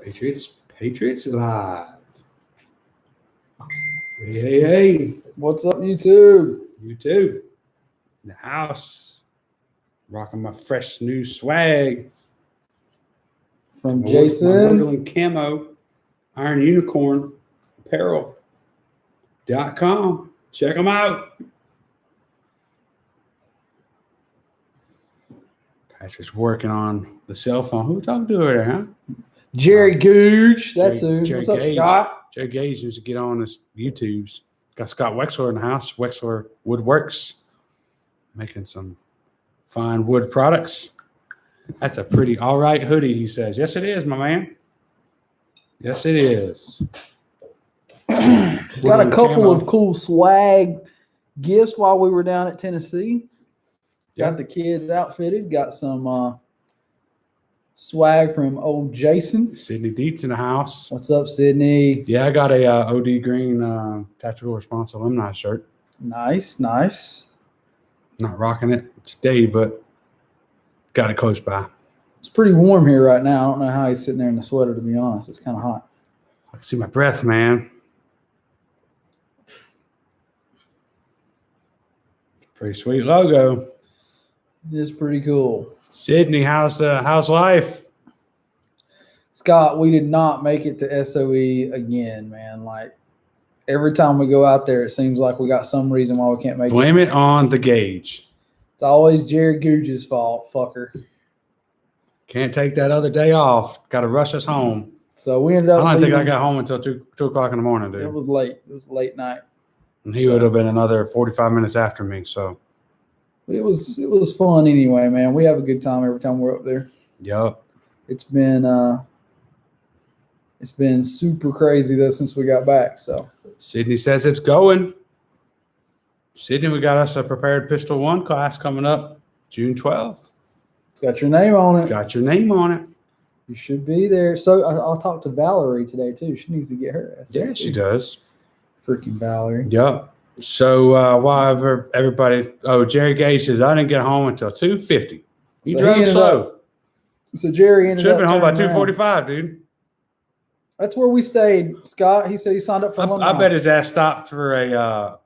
Patriots live. Hey. What's up, YouTube? YouTube. In the house. Rocking my fresh new swag. From My Jason. Woodland Camo. Iron Unicorn Apparel.com. Check them out. Patrick's working on the cell phone. Who we talking to over there, huh? Jerry Googe. That's who. Jerry What's up, Gage. Scott? Jerry Gage needs to get on his YouTubes. Got Scott Wexler in the house. Wexler Woodworks. Making some fine wood products. That's a pretty all right hoodie, he says. Yes, it is, my man. Yes, it is. Got a couple of cool swag gifts while we were down at Tennessee. Got the kids outfitted. Got some swag from old Jason. Sydney Dietz in the house. What's up, Sydney? Yeah, I got a OD Green Tactical Response Alumni shirt. Nice, nice. Not rocking it today, but got it close by. It's pretty warm here right now. I don't know how he's sitting there in the sweater, to be honest. It's kind of hot. I can see my breath, man. Pretty sweet logo. It's pretty cool. Sydney, how's life? Scott, we did not make it to SOE again, man. Like, every time we go out there, it seems like we got some reason why we can't make it. Blame it on the gauge. It's always Jerry Googe's fault, fucker. Can't take that other day off. Got to rush us home. So we ended up I don't think I leaving. got home until 2 o'clock in the morning, dude. It was late. It was late night. And he would have been another 45 minutes after me. So, But it was fun anyway, man. We have a good time every time we're up there. yup. It's been super crazy though since we got back. So Sydney says it's going. Sydney, we got us a Prepared Pistol 1 class coming up June 12th. it's got your name on it. Got your name on it. You should be there. So I'll talk to Valerie today too. She needs to get her ass. Yeah, she does. Freaking Valerie. Yep. So while everybody, Jerry Gage says, I didn't get home until 2:50. You So he drove ended slow. So Jerry ended Should up have been home by turning around. 2:45, dude. That's where we stayed, Scott. He said he signed up for alumni. I bet his ass stopped for a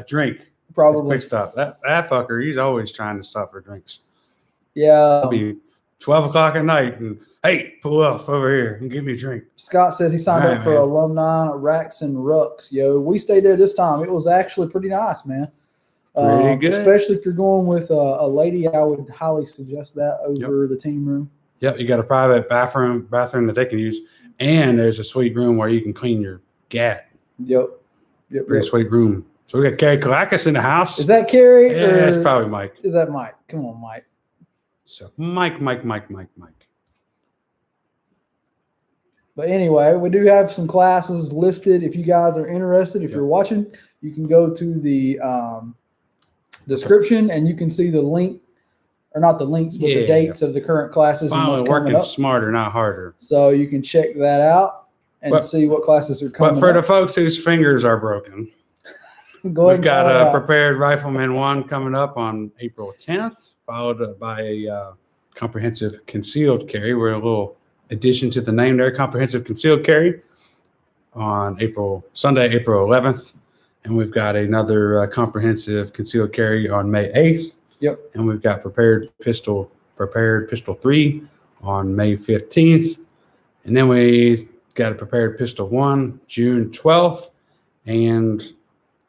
drink. Probably. Quick stop. That fucker, he's always trying to stop for drinks. Yeah. It'll be 12 o'clock at night and, hey, pull off over here and give me a drink. Scott says he signed up for man. alumni racks and rucks. Yo, we stayed there this time. It was actually pretty nice, man. Pretty good. Especially if you're going with a lady, I would highly suggest that over the team room. Yep, you got a private bathroom that they can use, and there's a sweet room where you can clean your gat. Yep. Pretty sweet room. So we got Kerry Kalakis in the house. Is that Kerry? Yeah, it's probably Mike. Is that Mike? Come on, Mike. So Mike. But anyway, we do have some classes listed. If you guys are interested, if you're watching, you can go to the description and you can see the link, or not the links, but the dates of the current classes. Finally and what's working coming up. smarter, not harder. So you can check that out and see what classes are coming But for up. the folks whose fingers are broken, we've got a Prepared Rifleman 1 coming up on April 10th, followed by a comprehensive concealed carry. We're a little addition to the name there, comprehensive concealed carry, on Sunday, April 11th. And we've got another comprehensive concealed carry on May 8th. Yep. And we've got Prepared Pistol 3 on May 15th. And then we got a Prepared Pistol 1 June 12th. And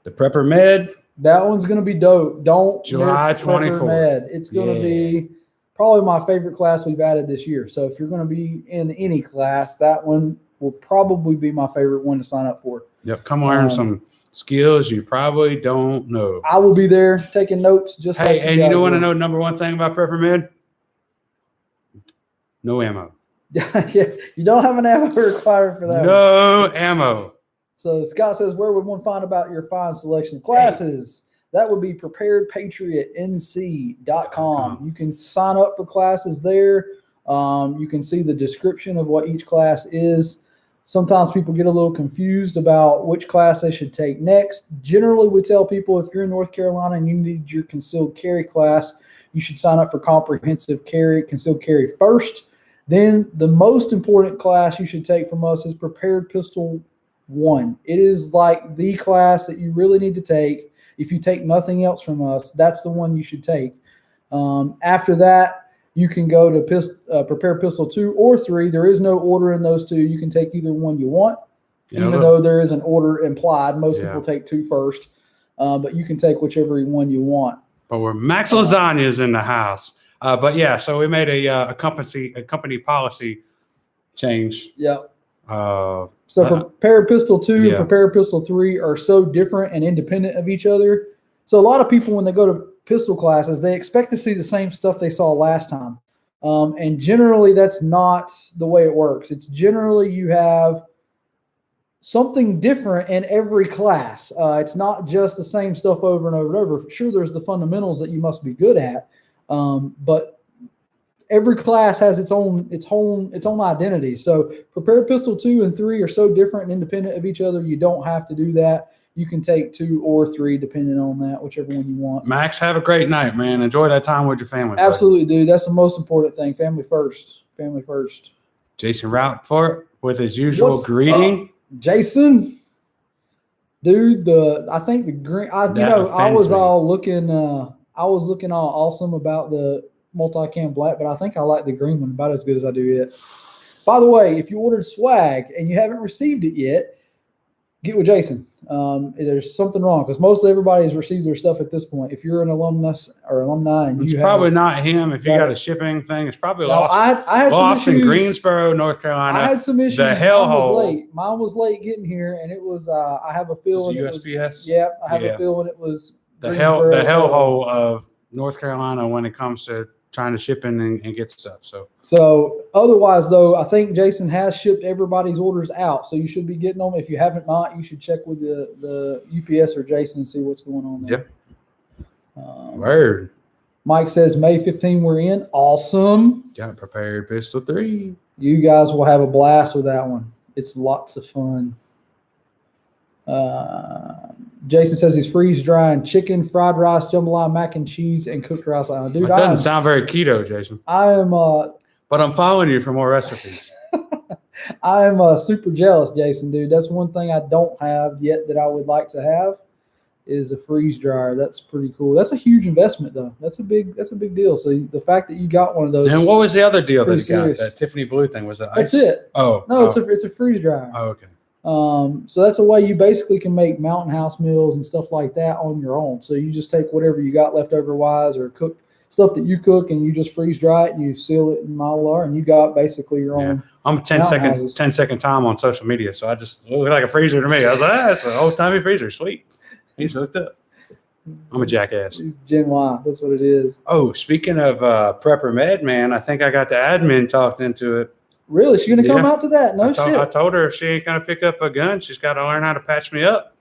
the Prepper Med. That one's going to be dope. Don't July miss Prepper 24th. Med. It's going to be probably my favorite class we've added this year. So if you're going to be in any class, that one will probably be my favorite one to sign up for. Yep. Come learn some skills you probably don't know. I will be there taking notes. Just hey, like and you want to know number one thing about Prepper Med? No ammo. Yeah, you don't have an ammo required for that. No ammo. So Scott says, where would one find about your fine selection of classes? That would be preparedpatriotnc.com. You can sign up for classes there. You can see the description of what each class is. Sometimes people get a little confused about which class they should take next. Generally, we tell people if you're in North Carolina and you need your concealed carry class, you should sign up for comprehensive carry, concealed carry first. Then the most important class you should take from us is Prepared Pistol 1. It is like the class that you really need to take. If you take nothing else from us, that's the one you should take. After that, you can go to Prepared Pistol 2 or 3. There is no order in those two. You can take either one you want, even though there is an order implied. Most people take 2 first, but you can take whichever one you want. But we're Max Lasagna's in the house. But yeah, so we made a company policy change. Yep. So Prepared Pistol 2 and Prepared Pistol 3 are so different and independent of each other. So a lot of people, when they go to pistol classes, they expect to see the same stuff they saw last time. And generally, that's not the way it works. It's generally you have something different in every class. It's not just the same stuff over and over and over. Sure, there's the fundamentals that you must be good at, but every class has its own identity. So Prepared Pistol 2 and 3 are so different and independent of each other. You don't have to do that. You can take 2 or 3 depending on that, whichever one you want. Max, have a great night, man. Enjoy that time with your family. Absolutely, dude. That's the most important thing. Family first. Family first. Jason Routfort with his usual greeting. Jason, dude. I think the green. I was looking all awesome about the multicam black, but I think I like the green one about as good as I do it. By the way, if you ordered swag and you haven't received it yet, get with Jason. There's something wrong because most everybody has received their stuff at this point. If you're an alumnus or alumni, and it's probably not him. If you got a shipping thing, it's probably lost. I had lost in Greensboro, North Carolina. I had some issues. The hellhole. Mine was late getting here, and it was. I have a feeling. Was it USPS? Yep, I have a feeling it was the hellhole of North Carolina when it comes to trying to ship in and get stuff. So otherwise, though, I think Jason has shipped everybody's orders out. So you should be getting them. If you haven't you should check with the UPS or Jason and see what's going on there. Yep. Word. Mike says May 15 we're in. Awesome. Got Prepared Pistol 3. You guys will have a blast with that one. It's lots of fun. Jason says he's freeze drying chicken, fried rice, jambalaya, mac and cheese, and cooked rice. Dude, it doesn't sound very keto, Jason. I am. But I'm following you for more recipes. I am super jealous, Jason, dude. That's one thing I don't have yet that I would like to have is a freeze dryer. That's pretty cool. That's a huge investment, though. That's a big deal. So the fact that you got one of those. And what was the other deal that you got? That Tiffany blue thing, was it ice? That's it. Oh no, it's a freeze dryer. Oh, okay. So that's a way you basically can make mountain house meals and stuff like that on your own. So you just take whatever you got leftover wise or cook stuff that you cook and you just freeze dry it and you seal it in Mylar and you got basically your own. I'm a 10-second time on social media. So I just look like a freezer to me. I was like, that's an old timey freezer. Sweet. He's hooked up. I'm a jackass. He's Gen Y. That's what it is. Oh, speaking of Prepper Med, man, I think I got the admin talked into it. Really? She's going to come out to that? No shit. I told her if she ain't going to pick up a gun, she's got to learn how to patch me up.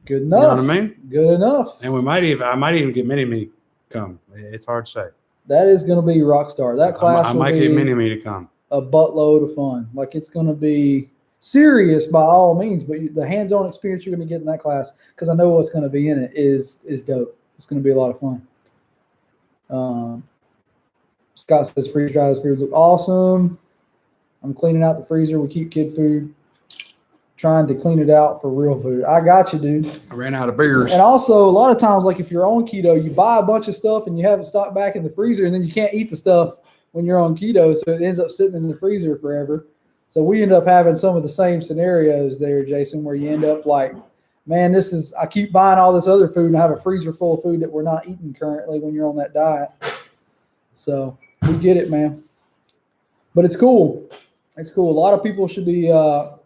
Good enough. You know what I mean? Good enough. And I might even get Mini-Me come. It's hard to say. That is going to be rock star. That class I might get Mini-Me to come. A buttload of fun. Like it's going to be serious by all means, but the hands-on experience you're going to get in that class, because I know what's going to be in it, is dope. It's going to be a lot of fun. Scott says freeze dry foods look awesome. I'm cleaning out the freezer. We keep kid food. Trying to clean it out for real food. I got you, dude. I ran out of beers. And also, a lot of times, like if you're on keto, you buy a bunch of stuff and you have it stocked back in the freezer, and then you can't eat the stuff when you're on keto, so it ends up sitting in the freezer forever. So we end up having some of the same scenarios there, Jason, where you end up like, man, I keep buying all this other food and I have a freezer full of food that we're not eating currently when you're on that diet. So we get it, man. But it's cool. It's cool. A lot of people should be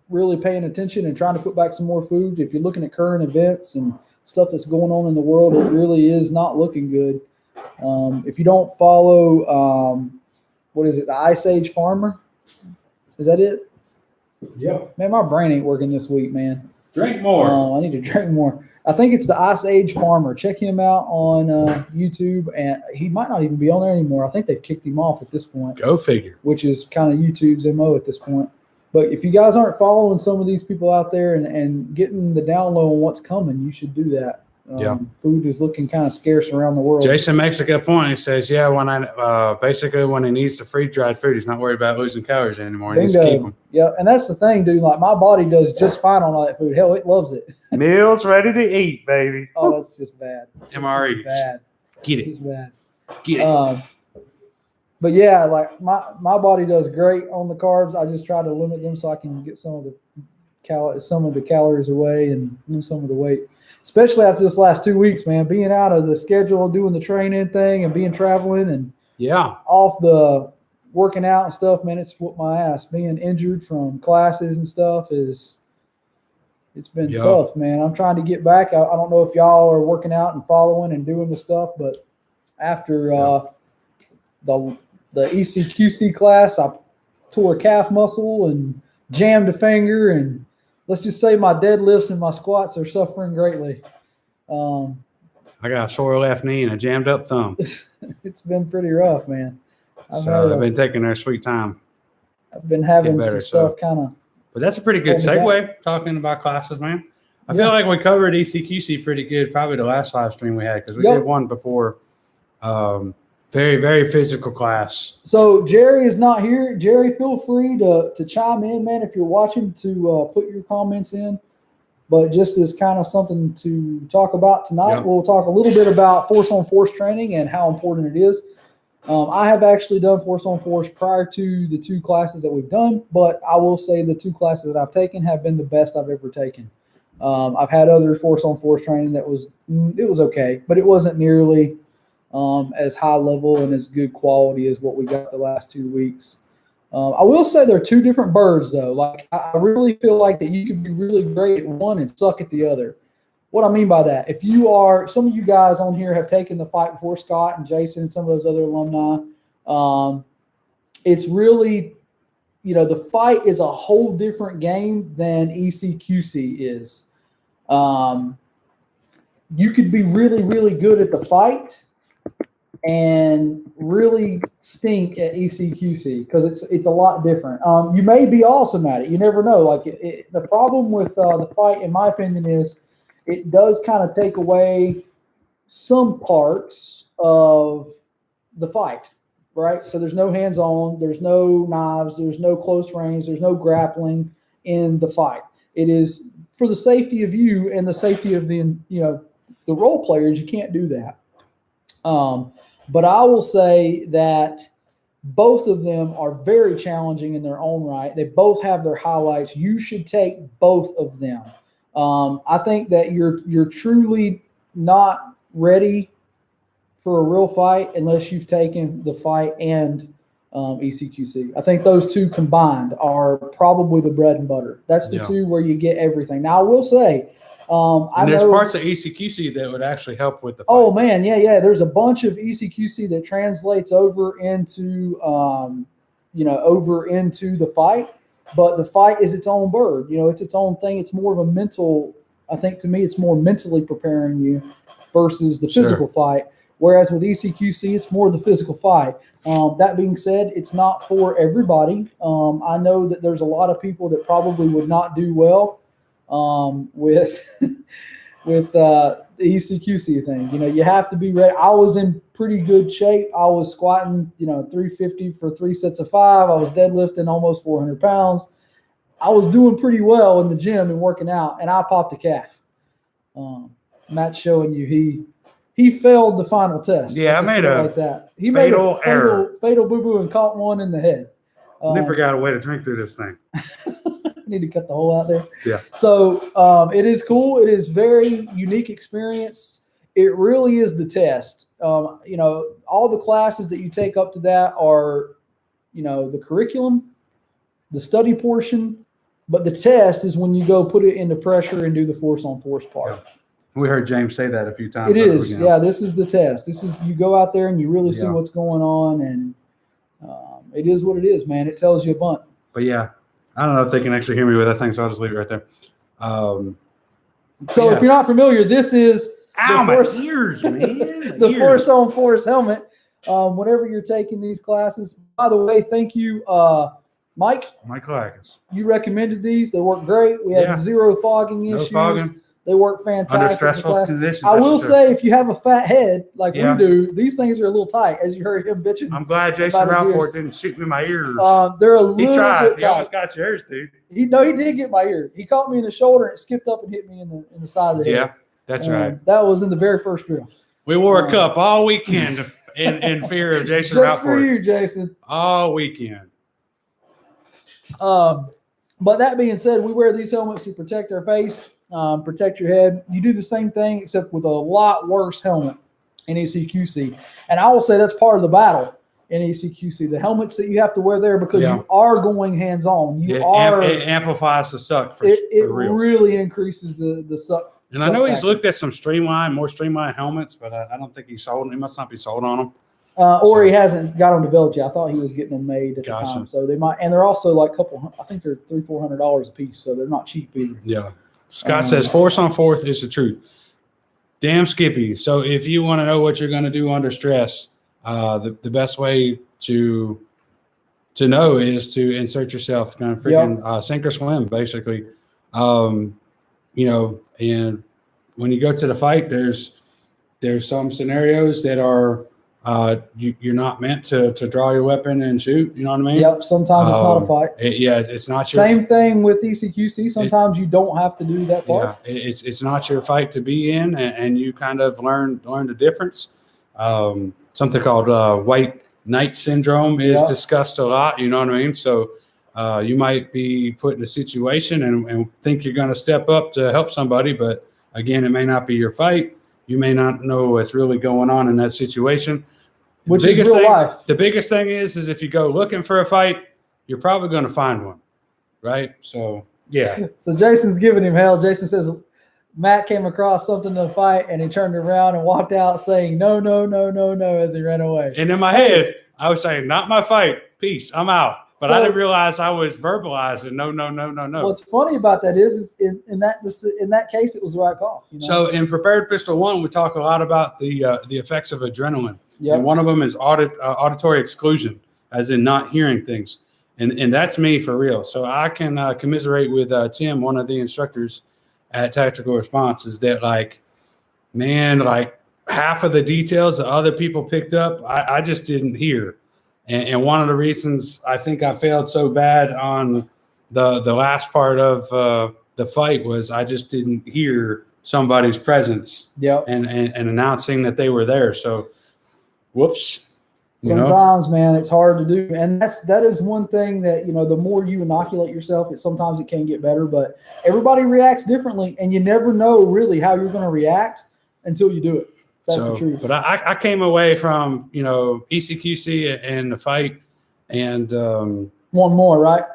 really paying attention and trying to put back some more food. If you're looking at current events and stuff that's going on in the world, it really is not looking good. If you don't follow, what is it, the Ice Age Farmer? Is that it? Yeah. Man, my brain ain't working this week, man. Drink more. I need to drink more. I think it's the Ice Age Farmer. Check him out on YouTube, and he might not even be on there anymore. I think they've kicked him off at this point. Go figure. Which is kind of YouTube's MO at this point. But if you guys aren't following some of these people out there and getting the download on what's coming, you should do that. Food is looking kind of scarce around the world. Jason makes a good point. He says, "Yeah, basically when he needs the freeze dried food, he's not worried about losing calories anymore. He needs to keep them." Yeah, and that's the thing, dude. Like my body does just fine on all that food. Hell, it loves it. Meals ready to eat, baby. Oh, that's just bad. MREs. Bad. Get it. It's bad. Get it. But yeah, like my body does great on the carbs. I just try to limit them so I can get some of the calories away and lose some of the weight. Especially after this last 2 weeks, man, being out of the schedule, doing the training thing, and being traveling and off the working out and stuff, man, it's whooped my ass. Being injured from classes and stuff it's been tough, man. I'm trying to get back. I don't know if y'all are working out and following and doing the stuff, but after the ECQC class, I tore a calf muscle and jammed a finger, and let's just say my deadlifts and my squats are suffering greatly. I got a sore left knee and a jammed up thumb. It's been pretty rough, man. I've been taking their sweet time. I've been having some stuff kind of. But that's a pretty good segue talking about classes, man. I feel like we covered ECQC pretty good, probably the last live stream we had, because we did one before. Very, very physical class. So Jerry is not here. Jerry, feel free to chime in, man, if you're watching, to put your comments in. But just as kind of something to talk about tonight, we'll talk a little bit about force-on-force training and how important it is. I have actually done force-on-force prior to the 2 classes that we've done, but I will say the 2 classes that I've taken have been the best I've ever taken. I've had other force-on-force training that was okay, but it wasn't nearly as high level and as good quality as what we got the last 2 weeks. I will say they're 2 different birds, though. Like, I really feel like that you can be really great at one and suck at the other. What I mean by that, if you are, some of you guys on here have taken the fight before, Scott and Jason and some of those other alumni. It's really, the fight is a whole different game than ECQC is. You could be really, really good at the fight and really stink at ECQC because it's a lot different. You may be awesome at it. You never know. Like the problem with the fight, in my opinion, is it does kind of take away some parts of the fight, right? So there's no hands-on, there's no knives, there's no close range, there's no grappling in the fight. It is for the safety of you and the safety of the role players. You can't do that. But I will say that both of them are very challenging in their own right. They both have their highlights. You should take both of them. I think that you're truly not ready for a real fight unless you've taken the fight and ECQC. I think those 2 combined are probably the bread and butter. That's the 2 where you get everything. Now, I will say, there's parts of ECQC that would actually help with the fight. Oh man, yeah. There's a bunch of ECQC that translates over into the fight, but the fight is its own bird. It's its own thing. It's more of a mental. I think to me, it's more mentally preparing you versus the physical fight. Whereas with ECQC, it's more the physical fight. That being said, it's not for everybody. I know that there's a lot of people that probably would not do well with the ECQC thing. You have to be ready. I was in pretty good shape. I was squatting, 350 for 3 sets of 5. I was deadlifting almost 400 pounds. I was doing pretty well in the gym and working out, and I popped a calf. Matt's showing you he failed the final test. Yeah, I made a like that. He fatal made a error. Fatal boo-boo and caught one in the head. Never got a way to drink through this thing. Need to cut the hole out there. Yeah. So it is cool. It is very unique experience. It really is the test. All the classes that you take up to that are, the curriculum, the study portion, but the test is when you go put it into pressure and do the force-on-force part. Yeah. We heard James say that a few times. It is. Yeah, this is the test. This is, you go out there and you really see what's going on, and it is what it is, man. It tells you a bunch. But yeah, I don't know if they can actually hear me with that thing, so I'll just leave it right there. So if you're not familiar, this is the ears, man. The force-on-force helmet. Whenever you're taking these classes, by the way, thank you, Mike. Michael Atkins. You recommended these. They work great. We had 0 fogging issues. Fogging. They work fantastic. Under stressful conditions. I will say, if you have a fat head like we do, these things are a little tight, as you heard him bitching. I'm glad Jason Rapport didn't shoot me in my ears. They're a little bit tight. He almost got yours, dude. He did get my ear. He caught me in the shoulder and it skipped up and hit me in the side of the head. Yeah, that's right. That was in the very first drill. We wore a cup all weekend in fear of Jason Rapport. Just for you, Jason. All weekend. But that being said, we wear these helmets to protect our face, protect your head. You do the same thing, except with a lot worse helmet in ECQC. And I will say that's part of the battle in ECQC. The helmets that you have to wear there, because you are going hands-on. It amplifies the suck for it real. Really increases the suck. And I know he's looked at some more streamlined helmets, but I don't think he's sold. He must not be sold on them. Or he hasn't got them developed yet. I thought he was getting them made at the time. So they might, and they're also like I think they're $300-400 a piece. So they're not cheap either. Yeah. Scott says force on fourth is the truth. Damn Skippy. So if you want to know what you're going to do under stress, the best way to know is to insert yourself, kind of freaking sink or swim, basically. And when you go to the fight, there's some scenarios that are you're not meant to draw your weapon and shoot. You know what I mean? Yep. Sometimes it's not a fight. It's not your same thing with ECQC. Sometimes you don't have to do that part. Yeah, it's not your fight to be in, and you kind of learn the difference. Something called white knight syndrome is discussed a lot. You know what I mean? So you might be put in a situation and think you're going to step up to help somebody, but again, it may not be your fight. You may not know what's really going on in that situation. Which is real life. The biggest thing is if you go looking for a fight, you're probably going to find one, right? So, yeah. So Jason's giving him hell. Jason says Matt came across something to fight, and he turned around and walked out saying, no, no, no, no, no, as he ran away. And in my head, I was saying, not my fight. Peace. I'm out. But I didn't realize I was verbalizing, no, no, no, no, no. What's funny about that is in that case, it was the right call. You know? So in Prepared Pistol 1, we talk a lot about the effects of adrenaline. Yep. And one of them is auditory exclusion, as in not hearing things. And that's me for real. So I can commiserate with Tim, one of the instructors at Tactical Response, is that half of the details that other people picked up, I just didn't hear. And one of the reasons I think I failed so bad on the last part of the fight was I just didn't hear somebody's presence and announcing that they were there. So, whoops. Sometimes, man, it's hard to do. And that is one thing that, the more you inoculate yourself, sometimes it can get better. But everybody reacts differently, and you never know really how you're going to react until you do it. That's the truth. But I came away from, ECQC and the fight and want more, right?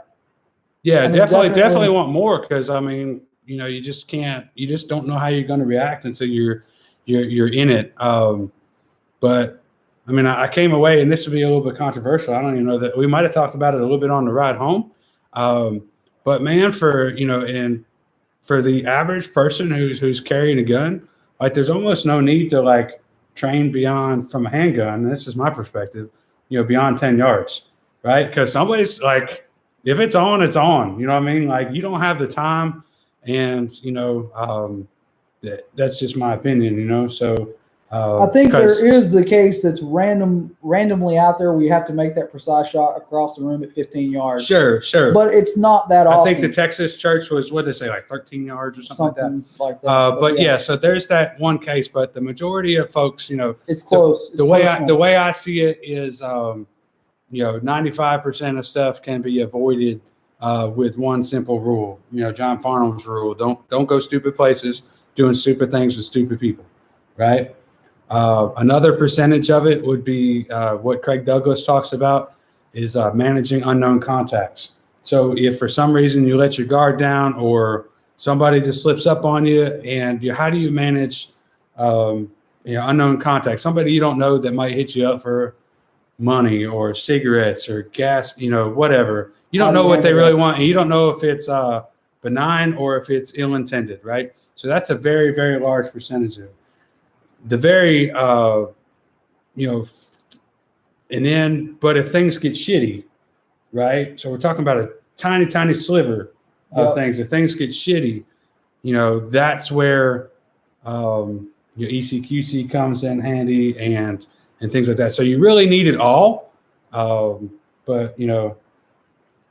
Yeah, definitely want more, because you just don't know how you're going to react until you're in it. But I came away, and this would be a little bit controversial. I don't even know that we might have talked about it a little bit on the ride home. But man, for the average person who's carrying a gun, there's almost no need to train beyond from a handgun. And this is my perspective, beyond 10 yards, right? Because somebody's if it's on, it's on. You know what I mean? You don't have the time, and that's just my opinion. So I think there is the case that's randomly out there where you have to make that precise shot across the room at 15 yards. Sure. But it's not that often. I think the Texas church was, what did they say, 13 yards or something like that. But yeah, so there's that one case. But the majority of folks, it's close. The way I see it is, 95% of stuff can be avoided with one simple rule. John Farnham's rule: don't go stupid places, doing stupid things with stupid people, right? Another percentage of it would be what Craig Douglas talks about is managing unknown contacts. So if for some reason you let your guard down or somebody just slips up on you, and how do you manage unknown contacts? Somebody you don't know that might hit you up for money or cigarettes or gas, whatever. You don't know what they really want, and you don't know if it's benign or if it's ill-intended, right? So that's a very, very large percentage of it. The very, but if things get shitty, right? So we're talking about a tiny, tiny sliver of things. If things get shitty, that's where your ECQC comes in handy and things like that. So you really need it all. But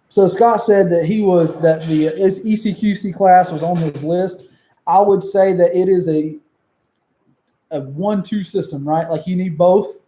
So Scott said that his ECQC class was on his list. I would say that it is a 1-2 system, right? Like you need both.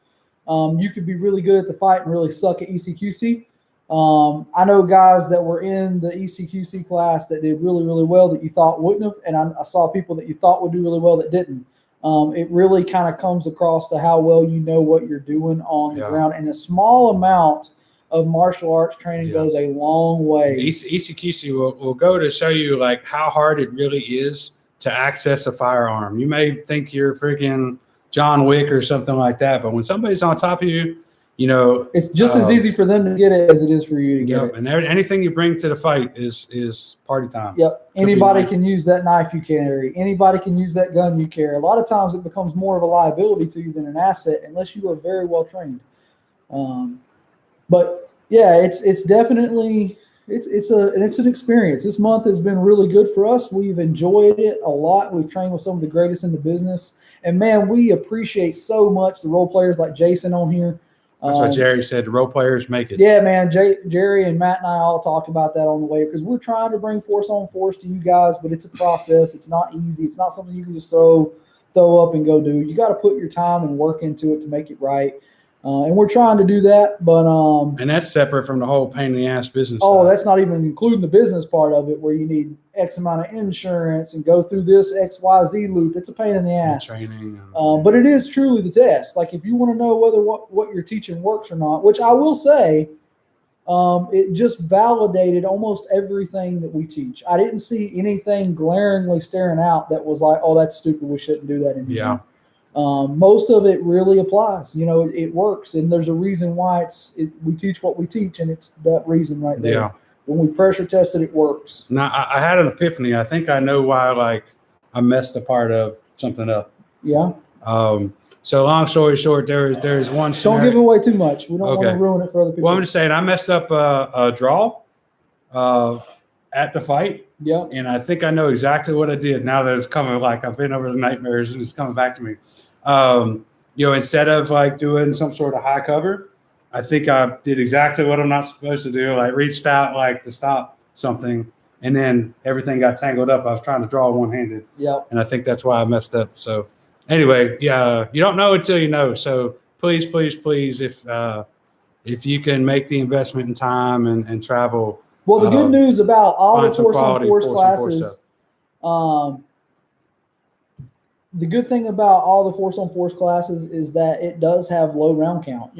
You could be really good at the fight and really suck at ECQC. I know guys that were in the ECQC class that did really, really well that you thought wouldn't have, and I saw people that you thought would do really well that didn't. It really kind of comes across to how well you know what you're doing on the ground, and a small amount of martial arts training goes a long way. ECQC will go to show you like how hard it really is to access a firearm. You may think you're freaking John Wick or something like that, but when somebody's on top of you, it's just as easy for them to get it as it is for you to get it. And anything you bring to the fight is party time. Yep. Anybody can use that knife you carry. Anybody can use that gun you carry. A lot of times it becomes more of a liability to you than an asset unless you are very well trained. But yeah, it's definitely it's an experience. This month has been really good for us. We've enjoyed it a lot. We've trained with some of the greatest in the business, and man, we appreciate so much the role players like Jason on here. That's what Jerry said. The role players make it. Yeah, man. Jerry and Matt and I all talked about that on the way because we're trying to bring Force on Force to you guys, but it's a process. It's not easy. It's not something you can just throw up and go do. You got to put your time and work into it to make it right. And we're trying to do that, but and that's separate from the whole pain in the ass business. Oh, that's not even including the business part of it, where you need X amount of insurance and go through this XYZ loop. It's a pain in the ass. And training, but it is truly the test. Like if you want to know whether what you're teaching works or not, which I will say, it just validated almost everything that we teach. I didn't see anything glaringly staring out that was like, oh, that's stupid. We shouldn't do that anymore. Yeah. Most of it really applies. It works, and there's a reason why we teach what we teach, and it's that reason right there. Yeah. When we pressure test it, it works. Now I had an epiphany. I think I know why. I messed a part of something up. Yeah. So long story short, there's one. Don't give away too much. We don't want to ruin it for other people. Well, I'm just saying I messed up a draw at the fight. Yeah. And I think I know exactly what I did now that it's coming. Like I've been over the nightmares and it's coming back to me. Instead of doing some sort of high cover, I think I did exactly what I'm not supposed to do. I reached out to stop something, and then everything got tangled up. I was trying to draw one-handed. Yeah. And I think that's why I messed up. So anyway, yeah, you don't know until you know. So please, if you can make the investment in time and travel. Well, the good news about all the Force on Force classes, the good thing about all the Force on Force classes is that it does have low round count.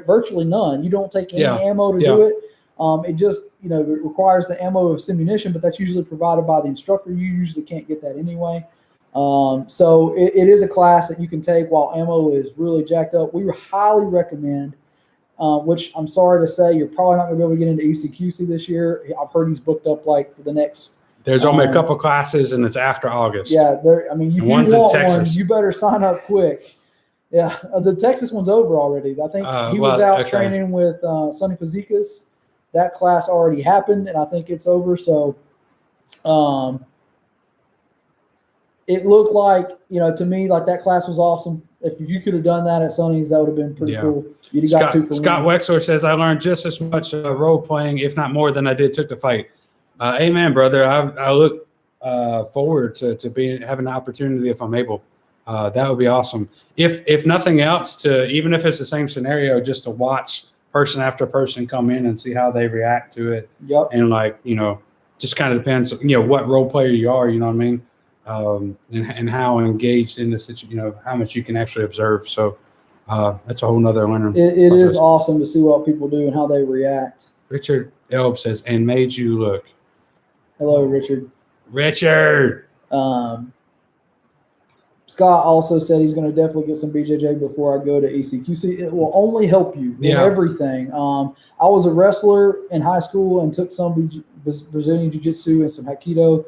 Virtually none. You don't take any ammo to do it. It just it requires the ammo of ammunition, but that's usually provided by the instructor. You usually can't get that anyway. So it is a class that you can take while ammo is really jacked up. We highly recommend. Which I'm sorry to say, you're probably not going to be able to get into ECQC this year. I've heard he's booked up for the next. There's only a couple classes, and it's after August. Yeah, if you want one, you better sign up quick. Yeah, the Texas one's over already. I think he was out training with Sonny Pazikas. That class already happened, and I think it's over. So, it looked like to me that class was awesome. If you could have done that at Sonny's, that would have been pretty cool. You'd have got 2 for Scott Wexler says, I learned just as much role playing, if not more, than I took the fight. Amen, brother. I look forward to having the opportunity if I'm able. That would be awesome. If nothing else, even if it's the same scenario, just to watch person after person come in and see how they react to it. Yep. And just kind of depends, what role player you are. You know what I mean? And how engaged in the situation, how much you can actually observe. So that's a whole nother learning. It is awesome to see what people do and how they react. Richard Elb says, and made you look. Hello, Richard. Richard. Scott also said he's going to definitely get some BJJ before I go to ECQC. It will only help you in everything. I was a wrestler in high school and took some Brazilian Jiu-Jitsu and some Aikido.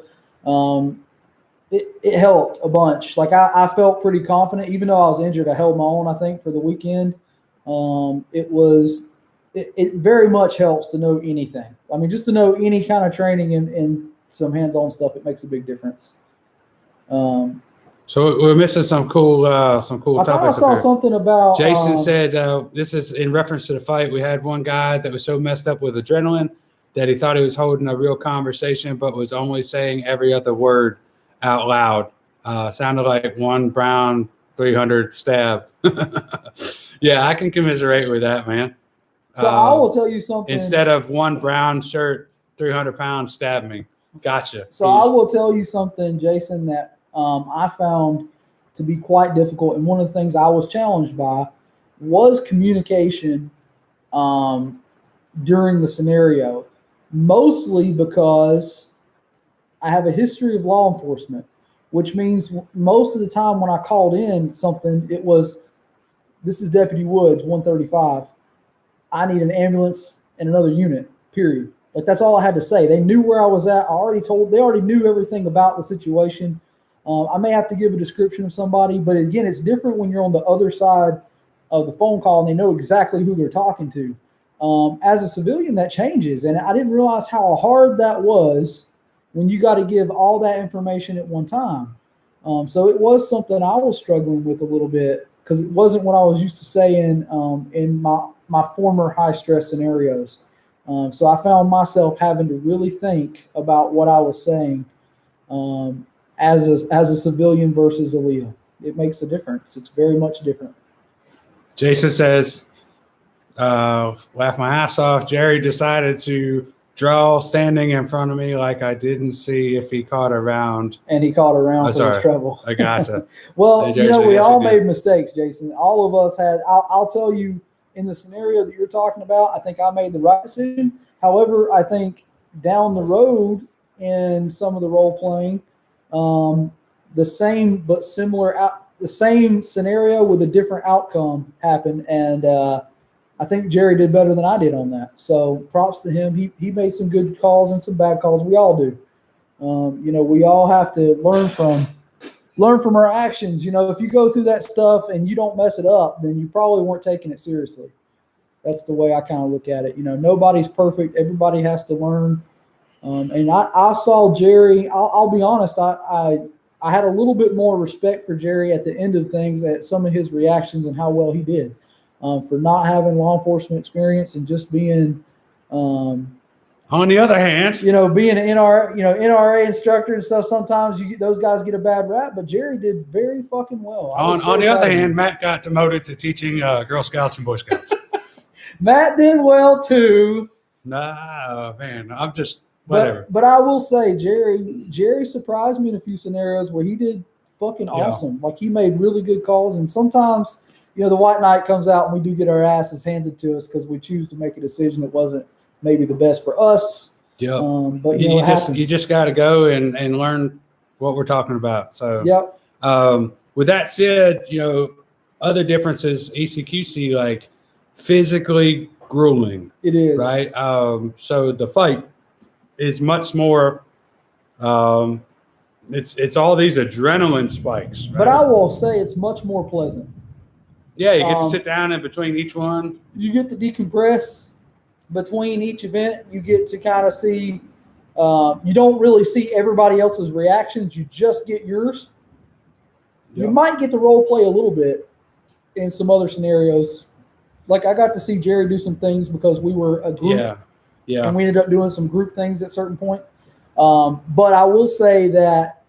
It helped a bunch. I felt pretty confident, even though I was injured. I held my own, I think, for the weekend. It very much helps to know anything. I mean, just to know any kind of training and some hands-on stuff, it makes a big difference. So we're missing some cool topics. I saw something about Jason said this is in reference to the fight. We had one guy that was so messed up with adrenaline that he thought he was holding a real conversation, but was only saying every other word out loud. Sounded like one Brown 300 stab. Yeah, I can commiserate with that, man. So I will tell you something. Instead of one brown shirt, 300 pounds, stab me. Gotcha. So I will tell you something, Jason, that I found to be quite difficult. And one of the things I was challenged by was communication during the scenario, mostly because I have a history of law enforcement, which means most of the time when I called in something, it was, this is Deputy Woods, 135. I need an ambulance and another unit, period. Like, that's all I had to say. They knew where I was at. They already knew everything about the situation. I may have to give a description of somebody, but again, it's different when you're on the other side of the phone call and they know exactly who they're talking to. As a civilian, that changes. And I didn't realize how hard that was when you got to give all that information at one time. So it was something I was struggling with a little bit because it wasn't what I was used to saying in my former high stress scenarios. So I found myself having to really think about what I was saying as a civilian versus a Leo. It makes a difference. It's very much different. Jason says, laugh my ass off. Jerry decided to draw standing in front of me like I didn't see if he caught a round. And he caught a round for his trouble. I gotcha. Well, we all made mistakes, Jason. All of us had. I'll tell you, in the scenario that you're talking about, I think I made the right decision. However, I think down the road in some of the role playing, the same but similar, the same scenario with a different outcome happened, and I think Jerry did better than I did on that. So props to him. He made some good calls and some bad calls. We all do. We all have to learn from our actions. If you go through that stuff and you don't mess it up, then you probably weren't taking it seriously. That's the way I kind of look at it. Nobody's perfect. Everybody has to learn. And I saw Jerry. I'll be honest. I had a little bit more respect for Jerry at the end of things at some of his reactions and how well he did for not having law enforcement experience and just being. On the other hand, being an NRA instructor and stuff, sometimes those guys get a bad rap, but Jerry did very fucking well. On the other hand, Matt got demoted to teaching Girl Scouts and Boy Scouts. Matt did well too. Nah, man, I'm just whatever. But I will say, Jerry surprised me in a few scenarios where he did fucking awesome. Like, he made really good calls, and sometimes, the white knight comes out and we do get our asses handed to us because we choose to make a decision that wasn't maybe the best for us. Yeah. But you just got to go and learn what we're talking about. So, with that said, other differences, ECQC, like physically grueling. It is. Right. So the fight is much more, it's all these adrenaline spikes. Right? But I will say it's much more pleasant. Yeah. You get to sit down in between each one. You get to decompress. Between each event, you get to kind of see, you don't really see everybody else's reactions. You just get yours. Yep. You might get to role play a little bit in some other scenarios. Like, I got to see Jerry do some things because we were a group. Yeah. And we ended up doing some group things at a certain point. But I will say that,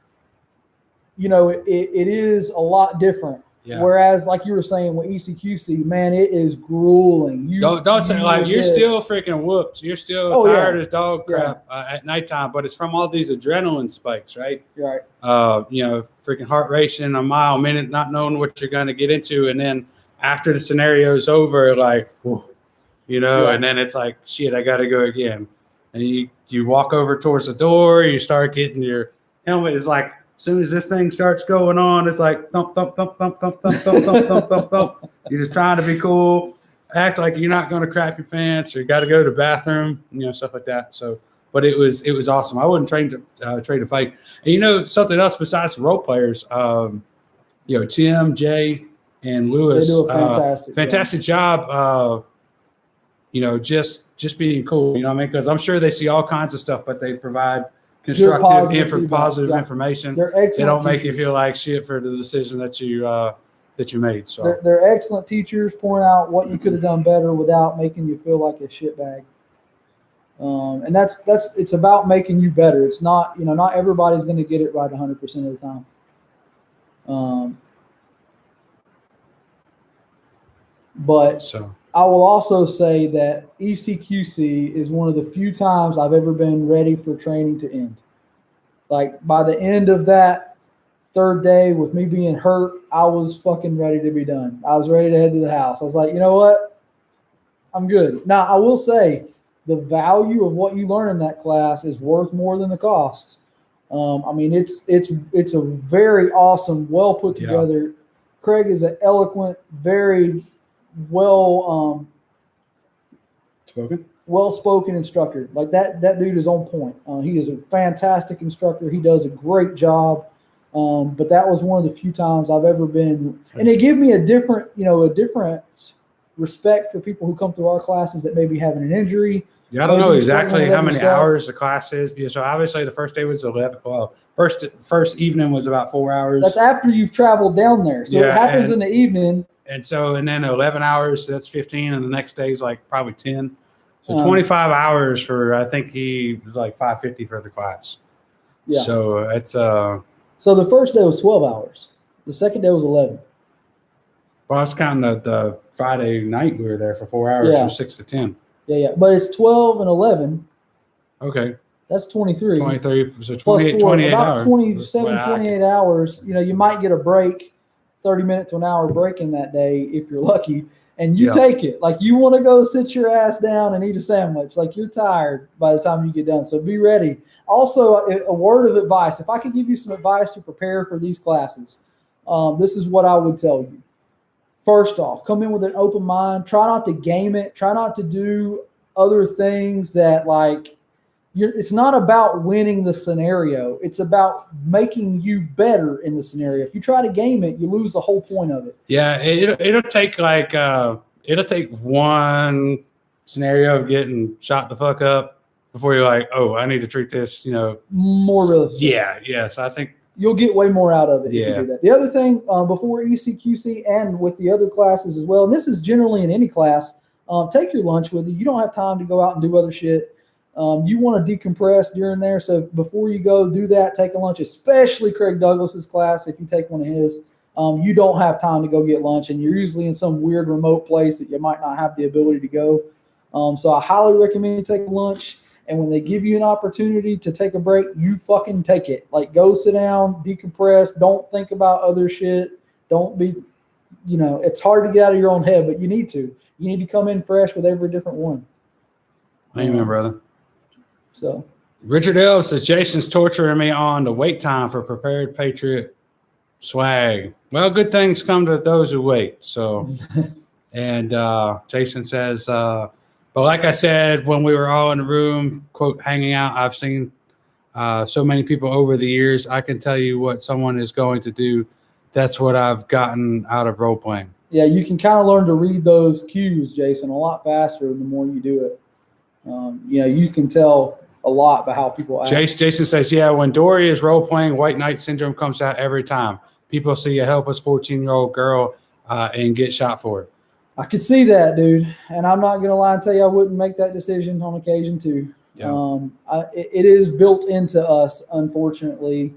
it is a lot different. Yeah. Whereas, like you were saying with ECQC, man, it is grueling. Don't say like you're still freaking whooped. You're still tired as dog crap at nighttime, but it's from all these adrenaline spikes, right? Right. Freaking heart racing a mile a minute, not knowing what you're going to get into, and then after the scenario's over, like, whew, and then it's like, shit, I got to go again, and you walk over towards the door, you start getting your helmet is like. As soon as this thing starts going on, it's like thump, thump, thump, thump, thump, thump, thump, thump, thump, thump, thump. You're just trying to be cool, act like you're not going to crap your pants or you got to go to the bathroom, stuff like that. So, but it was awesome. I wouldn't trade to fight. And something else besides the role players, Tim, Jay, and Lewis, they do a fantastic job. Just being cool. Because I'm sure they see all kinds of stuff, but they provide constructive, positive positive information. They're excellent. They don't make teachers. you feel like shit for the decision that you made. So they're excellent teachers, point out what you could have done better without making you feel like a shitbag. And that's it's about making you better. It's not, not everybody's going to get it right 100% of the time. But I will also say that ECQC is one of the few times I've ever been ready for training to end. Like by the end of that third day with me being hurt, I was fucking ready to be done. I was ready to head to the house. I was like, you know what? I'm good. Now, I will say the value of what you learn in that class is worth more than the cost. I mean, it's a very awesome, well put together. Yeah. Craig is an eloquent, very well-spoken instructor. Like that dude is on point. He is a fantastic instructor. He does a great job. But that was one of the few times I've ever been, and it gave me a different respect for people who come through our classes that may be having an injury. Yeah, I don't know exactly how many hours the class is. Yeah, so obviously the first day was 11. Well, first evening was about 4 hours. That's after you've traveled down there. So it happens in the evening. And then 11 hours, so that's 15. And the next day is like probably 10. So 25 hours for, I think he was like $550 for the class. Yeah. So it's So the first day was 12 hours. The second day was 11. Well, I was counting the Friday night we were there for 4 hours from 6 to 10. Yeah. But it's 12 and 11. Okay. That's 23. 23. So 28 about hours. 27, 28 hours. You might get a break, 30 minute to an hour break in that day if you're lucky. And you take it. Like you want to go sit your ass down and eat a sandwich. Like you're tired by the time you get done. So be ready. Also, a word of advice. If I could give you some advice to prepare for these classes, this is what I would tell you. First off, come in with an open mind. Try not to game it. Try not to do other things that it's not about winning the scenario. It's about making you better in the scenario. If you try to game it, you lose the whole point of it. Yeah, it'll take it'll take one scenario of getting shot the fuck up before you're like, oh, I need to treat this, more realistic. Yeah. So I think you'll get way more out of it if you do that. The other thing before ECQC and with the other classes as well, and this is generally in any class, take your lunch with you. You don't have time to go out and do other shit. You want to decompress during there. So before you go do that, take a lunch, especially Craig Douglas's class. If you take one of his, you don't have time to go get lunch and you're usually in some weird remote place that you might not have the ability to go. So I highly recommend you take lunch. And when they give you an opportunity to take a break, you fucking take it. Like go sit down, decompress. Don't think about other shit. Don't be, it's hard to get out of your own head, but you need to. You need to come in fresh with every different one. Amen, brother. So Richard L says Jason's torturing me on the wait time for prepared Patriot swag. Well, good things come to those who wait. So, and Jason says, but like I said, when we were all in the room, quote, hanging out, I've seen so many people over the years. I can tell you what someone is going to do. That's what I've gotten out of role playing. Yeah, you can kind of learn to read those cues, Jason, a lot faster the more you do it. You can tell a lot about how people act. Jason says, yeah, when Dory is role playing, white knight syndrome comes out every time. People see a helpless 14-year-old girl and get shot for it. I could see that, dude. And I'm not going to lie and tell you I wouldn't make that decision on occasion too. Yeah. It is built into us, unfortunately.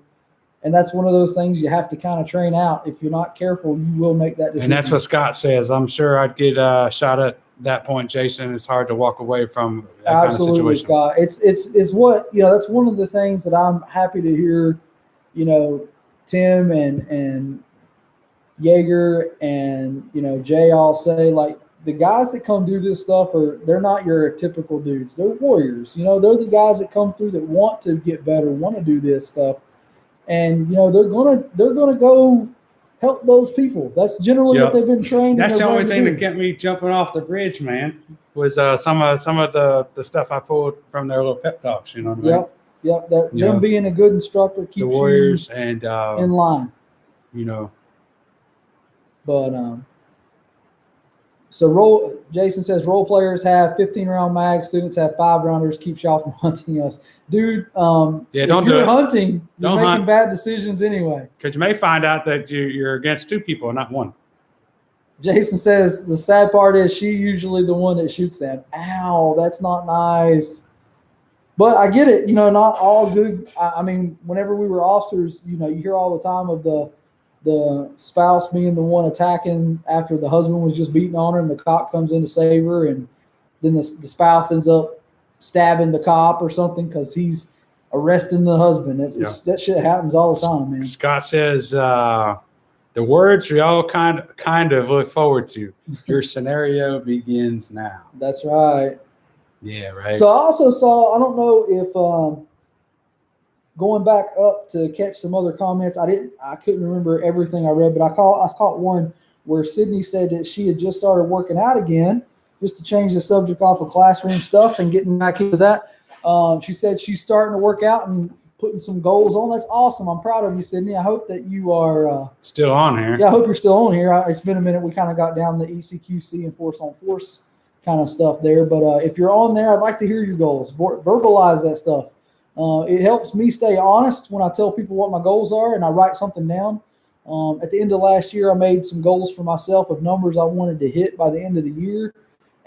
And that's one of those things you have to kind of train out. If you're not careful, you will make that decision. And that's what Scott says. I'm sure I'd get shot at that point, Jason. It's hard to walk away from that Absolutely, kind of situation. Scott. It's what, that's one of the things that I'm happy to hear, Tim and Yeager and, Jay all say, like, the guys that come do this stuff they're not your typical dudes. They're warriors. They're the guys that come through that want to get better, want to do this stuff. And, they're gonna go help those people. That's generally what they've been trained. That's the only thing that kept me jumping off the bridge, man, was some of the stuff I pulled from their little pep talks. You know what I mean? Yep. Them being a good instructor keeps the warriors you and in line. But So Jason says role players have 15-round mags, students have 5-rounders, keeps y'all from hunting us. Dude, don't if do you're it. hunting, you're Don't making hunt. bad decisions anyway. Because you may find out that you're against 2 people and not 1. Jason says the sad part is she usually the one that shoots them. Ow, that's not nice. But I get it. Not all good. I mean, whenever we were officers, you hear all the time of the spouse being the one attacking after the husband was just beating on her and the cop comes in to save her, and then the spouse ends up stabbing the cop or something because he's arresting the husband. That shit happens all the time, man. Scott says the words we all kind of look forward to. Your scenario begins now. That's right. Yeah, right. So I also saw, I don't know if going back up to catch some other comments, I couldn't remember everything I read, but I caught one where Sydney said that she had just started working out again, just to change the subject off of classroom stuff and getting back into that. She said she's starting to work out and putting some goals on. That's awesome. I'm proud of you, Sydney. I hope that you are still on here. Yeah, I hope you're still on here. It's been a minute. We kind of got down the ECQC and force on force kind of stuff there. But if you're on there, I'd like to hear your goals. Verbalize that stuff. It helps me stay honest when I tell people what my goals are and I write something down. At the end of last year, I made some goals for myself of numbers I wanted to hit by the end of the year.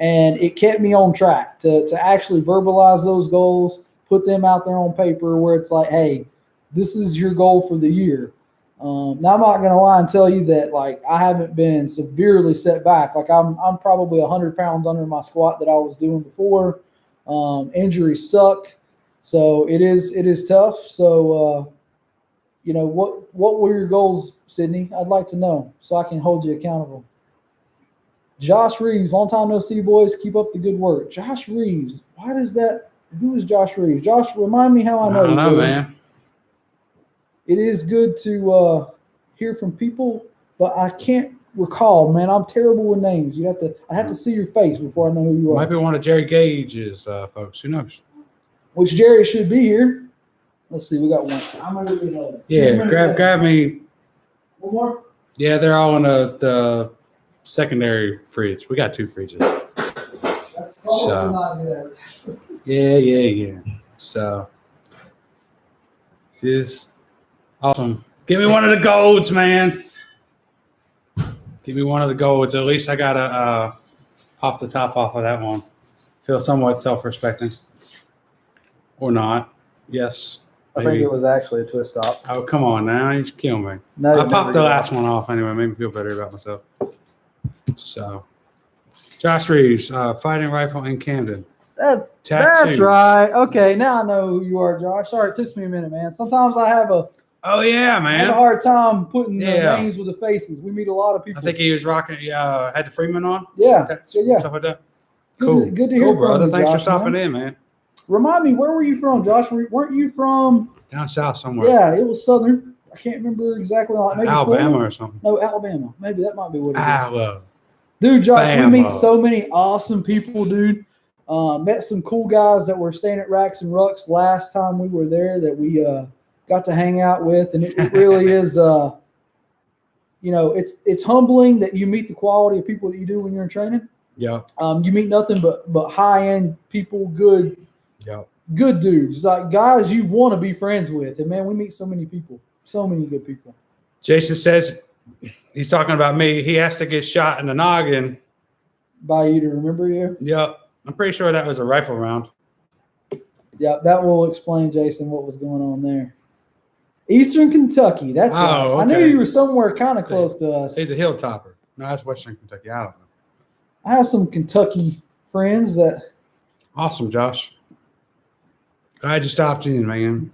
And it kept me on track to actually verbalize those goals, put them out there on paper where it's like, hey, this is your goal for the year. Now, I'm not going to lie and tell you that, like, I haven't been severely set back. Like, I'm probably 100 pounds under my squat that I was doing before. Injuries suck. So it is tough. So, what were your goals, Sydney? I'd like to know so I can hold you accountable. Josh Reeves, long time no see, boys. Keep up the good work. Josh Reeves. Why does that? Who is Josh Reeves? Josh, remind me how I know you. I don't know, man. It is good to hear from people, but I can't recall, man. I'm terrible with names. I have to see your face before I know who you are. Might be one of Jerry Gage's folks. Who knows? Which Jerry should be here. Let's see. We got one. I'm gonna do another. Yeah, grab me. One more. Yeah, they're all in the secondary fridge. We got 2 fridges. That's probably not good. Yeah. So, it is awesome. Give me one of the golds, man. Give me one of the golds. At least I got to pop the top off of that one. Feel somewhat self-respecting. Or not. Yes. I think it was actually a twist top. Oh, come on now. You just kill me. No, I popped the last one off anyway. Made me feel better about myself. So, Josh Reeves, fighting rifle in Camden. That's right. Okay, now I know who you are, Josh. Sorry, it took me a minute, man. Sometimes I have a hard time putting the names with the faces. We meet a lot of people. I think he was rocking. Had the Freeman on. Yeah. Stuff like that. Cool. Good to hear from brother. you, Thanks Josh, for stopping in, man. Remind me, where were you from, Josh? Weren't you from down south somewhere? Yeah, it was southern. I can't remember exactly. Maybe Alabama Florida? Or something. No, Alabama. Maybe that might be what it is. Dude, Josh, we meet so many awesome people, dude. Met some cool guys that were staying at Racks and Rucks last time we were there that we got to hang out with, and it really is. It's humbling that you meet the quality of people that you do when you're in training. Yeah. You meet nothing but high end people, good dudes, like guys you want to be friends with, and man, we meet so many people, so many good people. Jason says he's talking about me. He has to get shot in the noggin by you to remember you. Yep. I'm pretty sure that was a rifle round. Yeah, that will explain, Jason, what was going on there. Eastern Kentucky. That's right. Okay. I knew you were somewhere kind of close to us. He's a hilltopper. No, that's Western Kentucky. I don't know. I have some Kentucky friends that. Awesome, Josh. Glad you stopped in, man.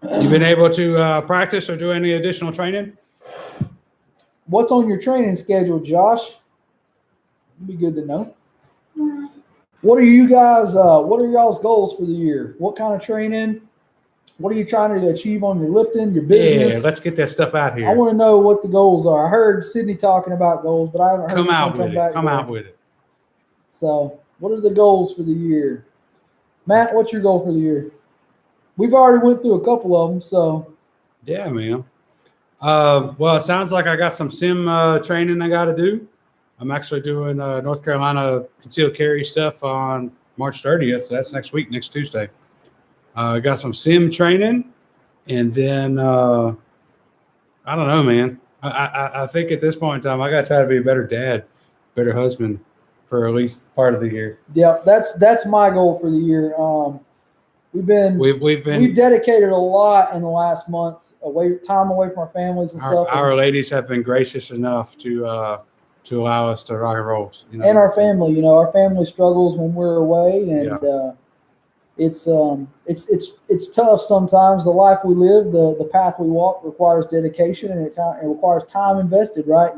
You been able to practice or do any additional training? What's on your training schedule, Josh? It'd be good to know. What are you guys? What are y'all's goals for the year? What kind of training? What are you trying to achieve on your lifting, your business? Yeah, let's get that stuff out here. I want to know what the goals are. I heard Sydney talking about goals, but I haven't heard come out with it. So, what are the goals for the year? Matt, what's your goal for the year? We've already went through a couple of them, so. Yeah, man. Well, it sounds like I got some sim training I got to do. I'm actually doing North Carolina concealed carry stuff on March 30th. So that's next week, next Tuesday. Got some sim training, and then I don't know, man. I think at this point in time, I got to try to be a better dad, better husband for at least part of the year. Yeah, that's my goal for the year. We've dedicated a lot in the last month time away from our families and stuff. Our ladies have been gracious enough to allow us to rock and roll. And our family, our family struggles when we're away, and it's tough sometimes. The life we live, the path we walk requires dedication, and it requires time invested, right?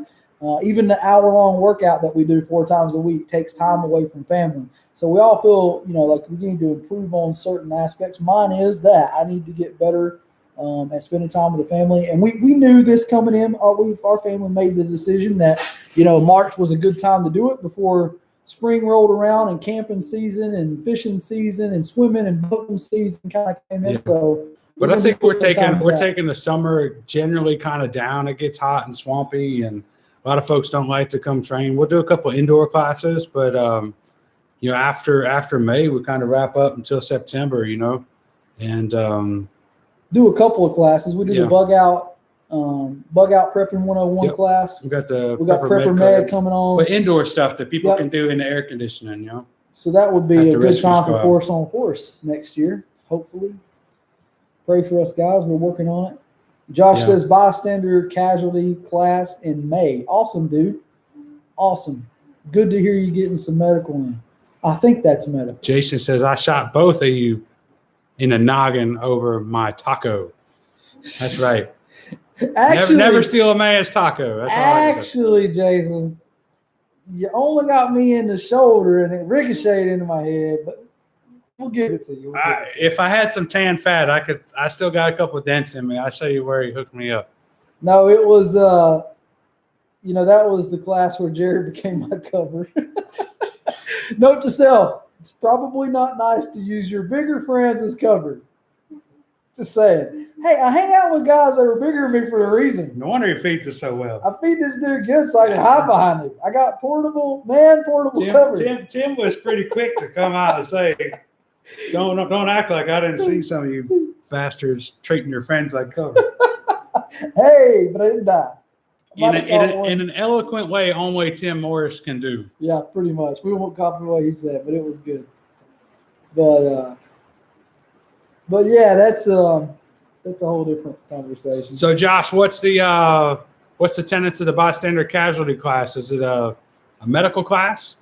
Even the hour-long workout that we do 4 times a week takes time away from family. So we all feel, like we need to improve on certain aspects. Mine is that I need to get better at spending time with the family. And we knew this coming in. Our family made the decision that, March was a good time to do it before spring rolled around and camping season and fishing season and swimming and boating season kind of came in. Yeah. So, but I think we're taking the summer generally kind of down. It gets hot and swampy, and a lot of folks don't like to come train. We'll do a couple of indoor classes, but after May we kind of wrap up until September, and do a couple of classes. We do the bug out prepping 101 class. We got Prepper Med coming on. But indoor stuff that people can do in the air conditioning, So that would be a good time for Force on Force next year, hopefully. Pray for us, guys. We're working on it. Josh says bystander casualty class in May. Awesome, dude. Awesome. Good to hear you getting some medical in. I think that's medical. Jason says, I shot both of you in a noggin over my taco. That's right. Actually, never steal a man's taco. That's actually, Jason, you only got me in the shoulder and it ricocheted into my head, but we'll give it to you. If I had some tan fat, I still got a couple of dents in me. I'll show you where he hooked me up. No, it was, that was the class where Jared became my cover. Note to self, it's probably not nice to use your bigger friends as cover. Just saying. Hey, I hang out with guys that are bigger than me for a reason. No wonder he feeds us so well. I feed this dude good so I can hide behind it. I got portable cover. Tim was pretty quick to come out and say, don't act like I didn't see some of you bastards treating your friends like cover. Hey, but I didn't die. In an eloquent way, only Tim Morris can do. Yeah, pretty much. We won't copy what he said, but it was good. But yeah, that's a whole different conversation. So, Josh, what's the tenets of the bystander casualty class? Is it a medical class?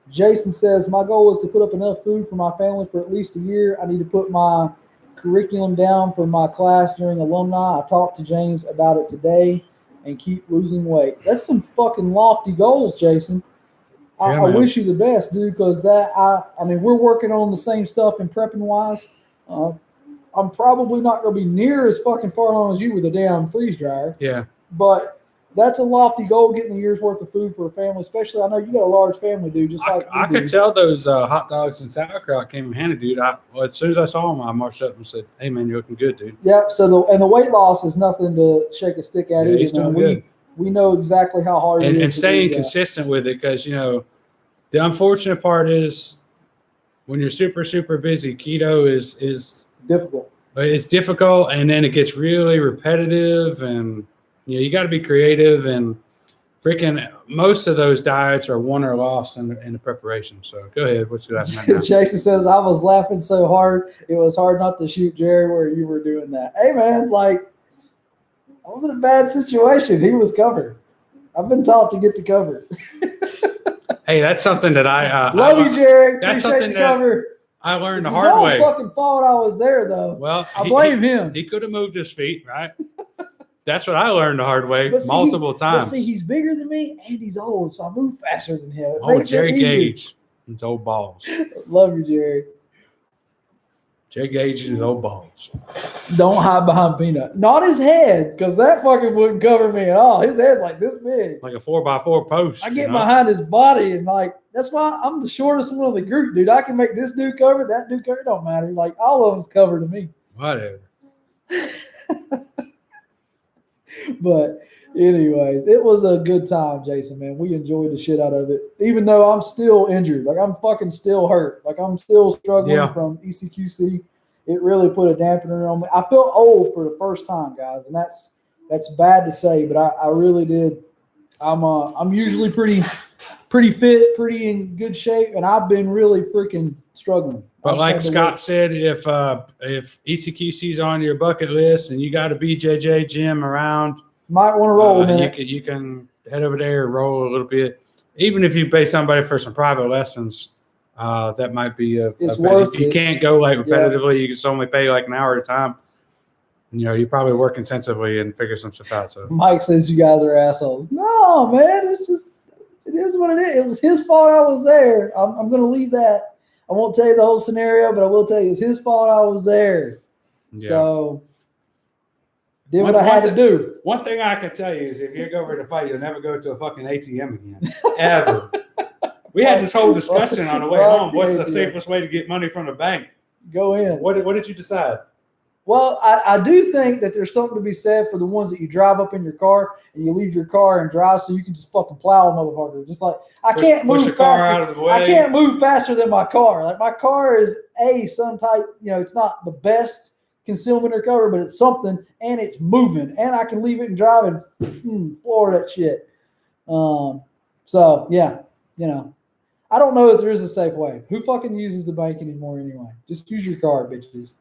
Jason says, my goal is to put up enough food for my family for at least a year. I need to put my curriculum down for my class during alumni. I talked to James about it today and keep losing weight. That's some fucking lofty goals, Jason. I wish you the best, dude, because we're working on the same stuff in prepping wise. I'm probably not going to be near as fucking far along as you with a damn freeze dryer. Yeah. But that's a lofty goal, getting a year's worth of food for a family, especially I know you got a large family, dude, just like I could tell those hot dogs and sauerkraut came in handy, dude. As soon as I saw them, I marched up and said, hey, man, you're looking good, dude. Yeah, so the weight loss is nothing to shake a stick at. Yeah, he's doing good. We know exactly how hard it is. And staying consistent with it, because, the unfortunate part is when you're super, super busy, keto is difficult. It's difficult, and then it gets really repetitive, and you got to be creative, and freaking most of those diets are won or lost in the preparation. So go ahead. What's going to happen now? Jason says, I was laughing so hard, it was hard not to shoot Jerry where you were doing that. Hey, man, I was in a bad situation. He was covered. I've been taught to get the cover. Hey, that's something that I love you, Jerry. That's Appreciate something the cover. I learned the hard way. It's his own fucking fault I was there, though. Well, I blame him. He could have moved his feet, right? That's what I learned the hard way multiple times. But see, he's bigger than me and he's old, so I move faster than him. Jerry Gage and his old balls. Love you, Jerry. Jerry Gage and his old balls. Don't hide behind Peanut. Not his head, because that fucking wouldn't cover me at all. His head's like this big. Like a 4x4 post. I get behind his body, and that's why I'm the shortest one of the group, dude. I can make this dude cover, that dude cover. It don't matter. All of them's covered to me. Whatever. But Anyways, it was a good time, Jason, man. We enjoyed the shit out of it. Even though I'm still injured. Like, I'm fucking still hurt. Like, I'm still struggling from ECQC. It really put a dampener on me. I felt old for the first time, guys, and that's bad to say, but I really did. I'm usually pretty fit, pretty in good shape, and I've been really freaking struggling. But like Scott said, if ECQC's on your bucket list and you got a BJJ gym around, might want to roll a minute. You can head over there and roll a little bit. Even if you pay somebody for some private lessons, that might be it's worth if you can't go like repetitively, you can only pay like an hour at a time. You know, you probably work intensively and figure some stuff out. So Mike says you guys are assholes. No, man, it is what it is. It was his fault I was there. I'm going to leave that. I won't tell you the whole scenario, but I will tell you it's his fault I was there. Yeah. So did what I had to do. One thing I can tell you is if you go over to fight, you'll never go to a fucking ATM again. Ever. We had this whole discussion on the way home. What's the safest way to get money from the bank? Go in. What did you decide? Well, I do think that there's something to be said for the ones that you drive up in your car and you leave your car and drive so you can just fucking plow a motherfucker. Just like I can't move faster. Car out of the way. I can't move faster than my car. Like my car is some type, it's not the best concealment or cover, but it's something and it's moving and I can leave it and drive and floor that shit. So yeah, I don't know if there is a safe way. Who fucking uses the bank anymore anyway? Just use your card, bitches.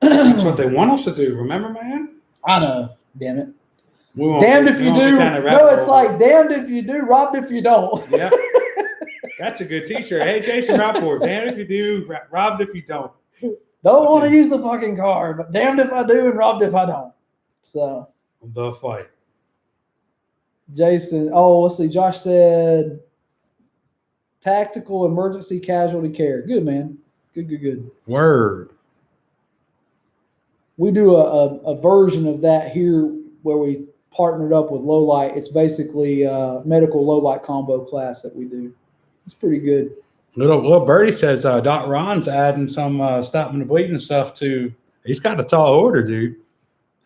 That's what they want us to do. Remember, man? I know. Damn it. Damned if you do. No, it's like damned if you do, robbed if you don't. Yeah. That's a good t-shirt. Hey, Jason Rapport. Damned if you do, robbed if you don't. Don't want to use the fucking card, but damned if I do and robbed if I don't. So. The fight. Jason. Oh, let's see. Josh said tactical emergency casualty care. Good, man. Good. Word. We do a version of that here where we partnered up with Low Light. It's basically a medical low light combo class that we do. It's pretty good. Little Birdie says Doc Ron's adding some stopping the bleeding stuff to. He's got a tall order, dude.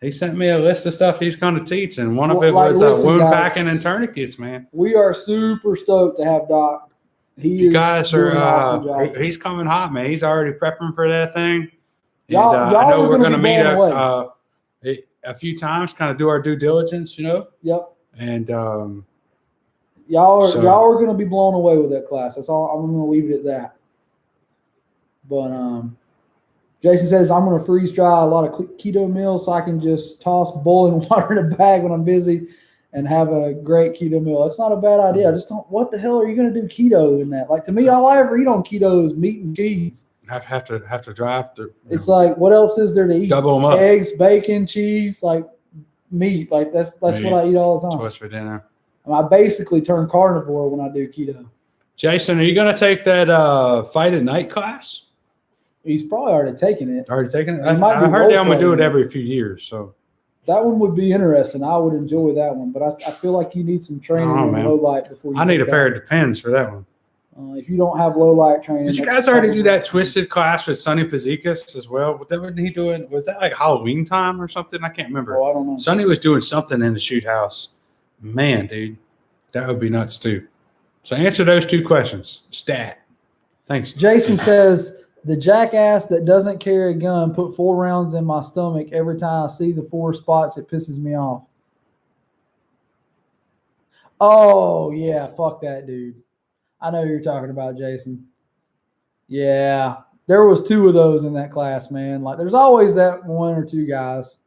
He sent me a list of stuff he's going to teach, and one of it was wound packing and tourniquets, man. We are super stoked to have Doc. You guys are. Awesome he's coming hot, man. He's already prepping for that thing. And I know we're going to meet up a few times, kind of do our due diligence, Yep. And y'all are going to be blown away with that class. That's all. I'm going to leave it at that. But Jason says I'm going to freeze dry a lot of keto meals so I can just toss boiling water in a bag when I'm busy and have a great keto meal. That's not a bad idea. I just don't. What the hell are you going to do keto in that? Like to me, all I ever eat on keto is meat and cheese. Have to drive through. It's like what else is there to eat? Double them up. Eggs, bacon, cheese, like meat. Like that's what I eat all the time. Choice for dinner. I basically turn carnivore when I do keto. Jason, are you going to take that fight at night class? He's probably already taken it. I heard they only do it every few years. So that one would be interesting. I would enjoy that one, but I feel like you need some training in low light before you. I need a pair of Depends for that one. If you don't have low light training. Did you guys already do that twisted class with Sonny Pazikas as well? What was he doing? Was that like Halloween time or something? I can't remember. Oh, I don't know. Sonny was doing something in the shoot house. Man, dude, that would be nuts too. So answer those two questions. Stat. Thanks. Jason says, the jackass that doesn't carry a gun put 4 rounds in my stomach every time I see the 4 spots. It pisses me off. Oh, yeah. Fuck that dude. I know who you're talking about, Jason. Yeah. There was 2 of those in that class, man. Like, there's always that 1 or 2 guys.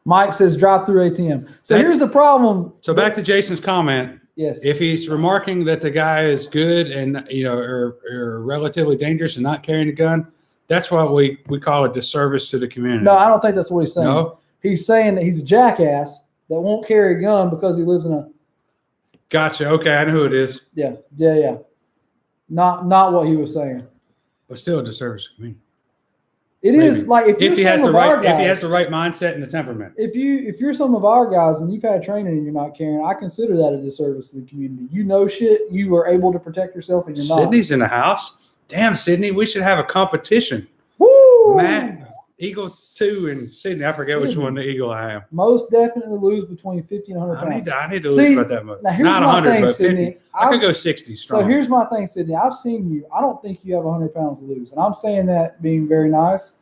Mike says drive through ATM. So here's the problem. So back to Jason's comment. Yes. If he's remarking that the guy is good and, or relatively dangerous and not carrying a gun, that's what we call a disservice to the community. No, I don't think that's what he's saying. No? He's saying that he's a jackass that won't carry a gun because he lives in a. Gotcha. Okay, I know who it is. Yeah. Not what he was saying. But still a disservice to me. It Maybe. Is like if he has the right mindset and the temperament. If you're some of our guys and you've had training and you're not carrying, I consider that a disservice to the community. You know shit, you are able to protect yourself and you're not. Sydney's in the house. Damn, Sydney, we should have a competition. Woo! Matt, Eagle 2 in Sydney. I forget which one the Eagle I am. Most definitely lose between 50 and 100 pounds. I need to lose about that much. Now here's Not my 100, thing, but 50. Sydney. I could go 60 strong. So here's my thing, Sydney. I've seen you. I don't think you have 100 pounds to lose. And I'm saying that being very nice.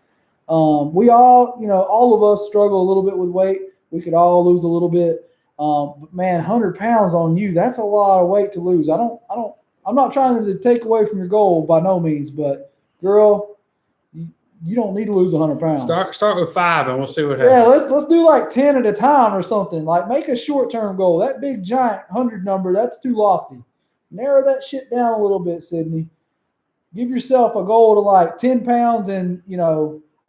We all, all of us struggle a little bit with weight. We could all lose a little bit. But man, 100 pounds on you, that's a lot of weight to lose. I'm not trying to take away from your goal by no means, but girl, you don't need to lose 100 pounds. Start with 5 and we'll see what happens. Yeah, let's do like 10 at a time or something. Like make a short-term goal. That big giant 100 number, that's too lofty. Narrow that shit down a little bit, Sydney. Give yourself a goal to like 10 pounds and,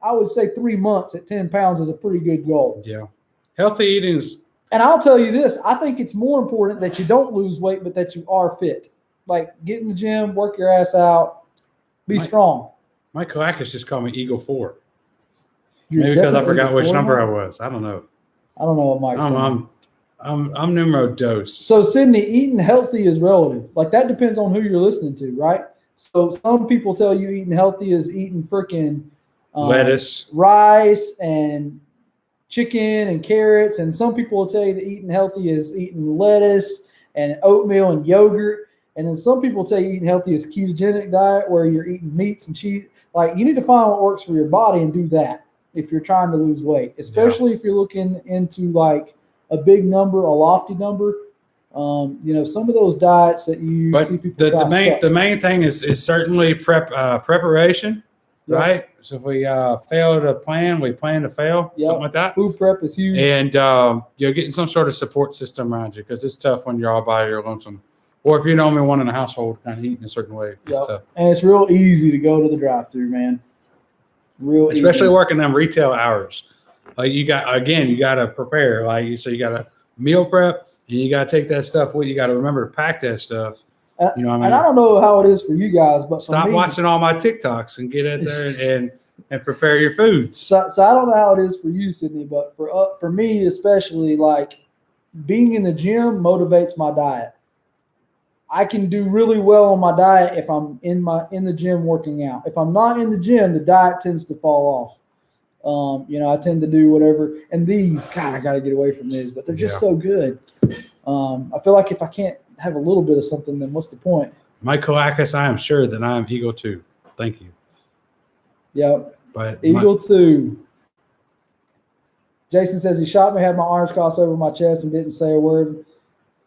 I would say 3 months at 10 pounds is a pretty good goal. Yeah. Healthy eating is. And I'll tell you this, I think it's more important that you don't lose weight, but that you are fit. Like get in the gym, work your ass out, be strong. Mike Kalakis just called me Eagle 4. Maybe because I forgot which number I was. I don't know. I don't know what Mike's saying. I'm numero dos. So Sydney, eating healthy is relative. Like that depends on who you're listening to, right? So some people tell you eating healthy is eating freaking lettuce, rice, and chicken and carrots. And some people will tell you that eating healthy is eating lettuce and oatmeal and yogurt. And then some people tell you eating healthy is ketogenic diet where you're eating meats and cheese. Like you need to find what works for your body and do that if you're trying to lose weight, especially if you're looking into like a big number, a lofty number. Some of those diets that you see people the main thing is certainly preparation, right? So if we fail to plan, we plan to fail, something like that. Food prep is huge. And getting some sort of support system around you because it's tough when you're all by your lonesome. Or if you're the only one in the household kind of eating a certain way. It's tough. And it's real easy to go to the drive-thru, man. Especially working them retail hours. Like you got to prepare. So you got to meal prep and you got to take that stuff with you. Got to remember to pack that stuff. You know what I mean? And I don't know how it is for you guys, but stop watching all my TikToks and get out there and prepare your foods. So I don't know how it is for you, Sydney, but for me especially, like being in the gym motivates my diet. I can do really well on my diet if I'm in the gym working out. If I'm not in the gym, the diet tends to fall off. I tend to do whatever. And these, God, I got to get away from these, but they're just so good. I feel like if I can't have a little bit of something, then what's the point? Mike Kalakis, I am sure that I am Eagle 2. Thank you. Yep. Eagle 2. Jason says he shot me, had my arms crossed over my chest, and didn't say a word.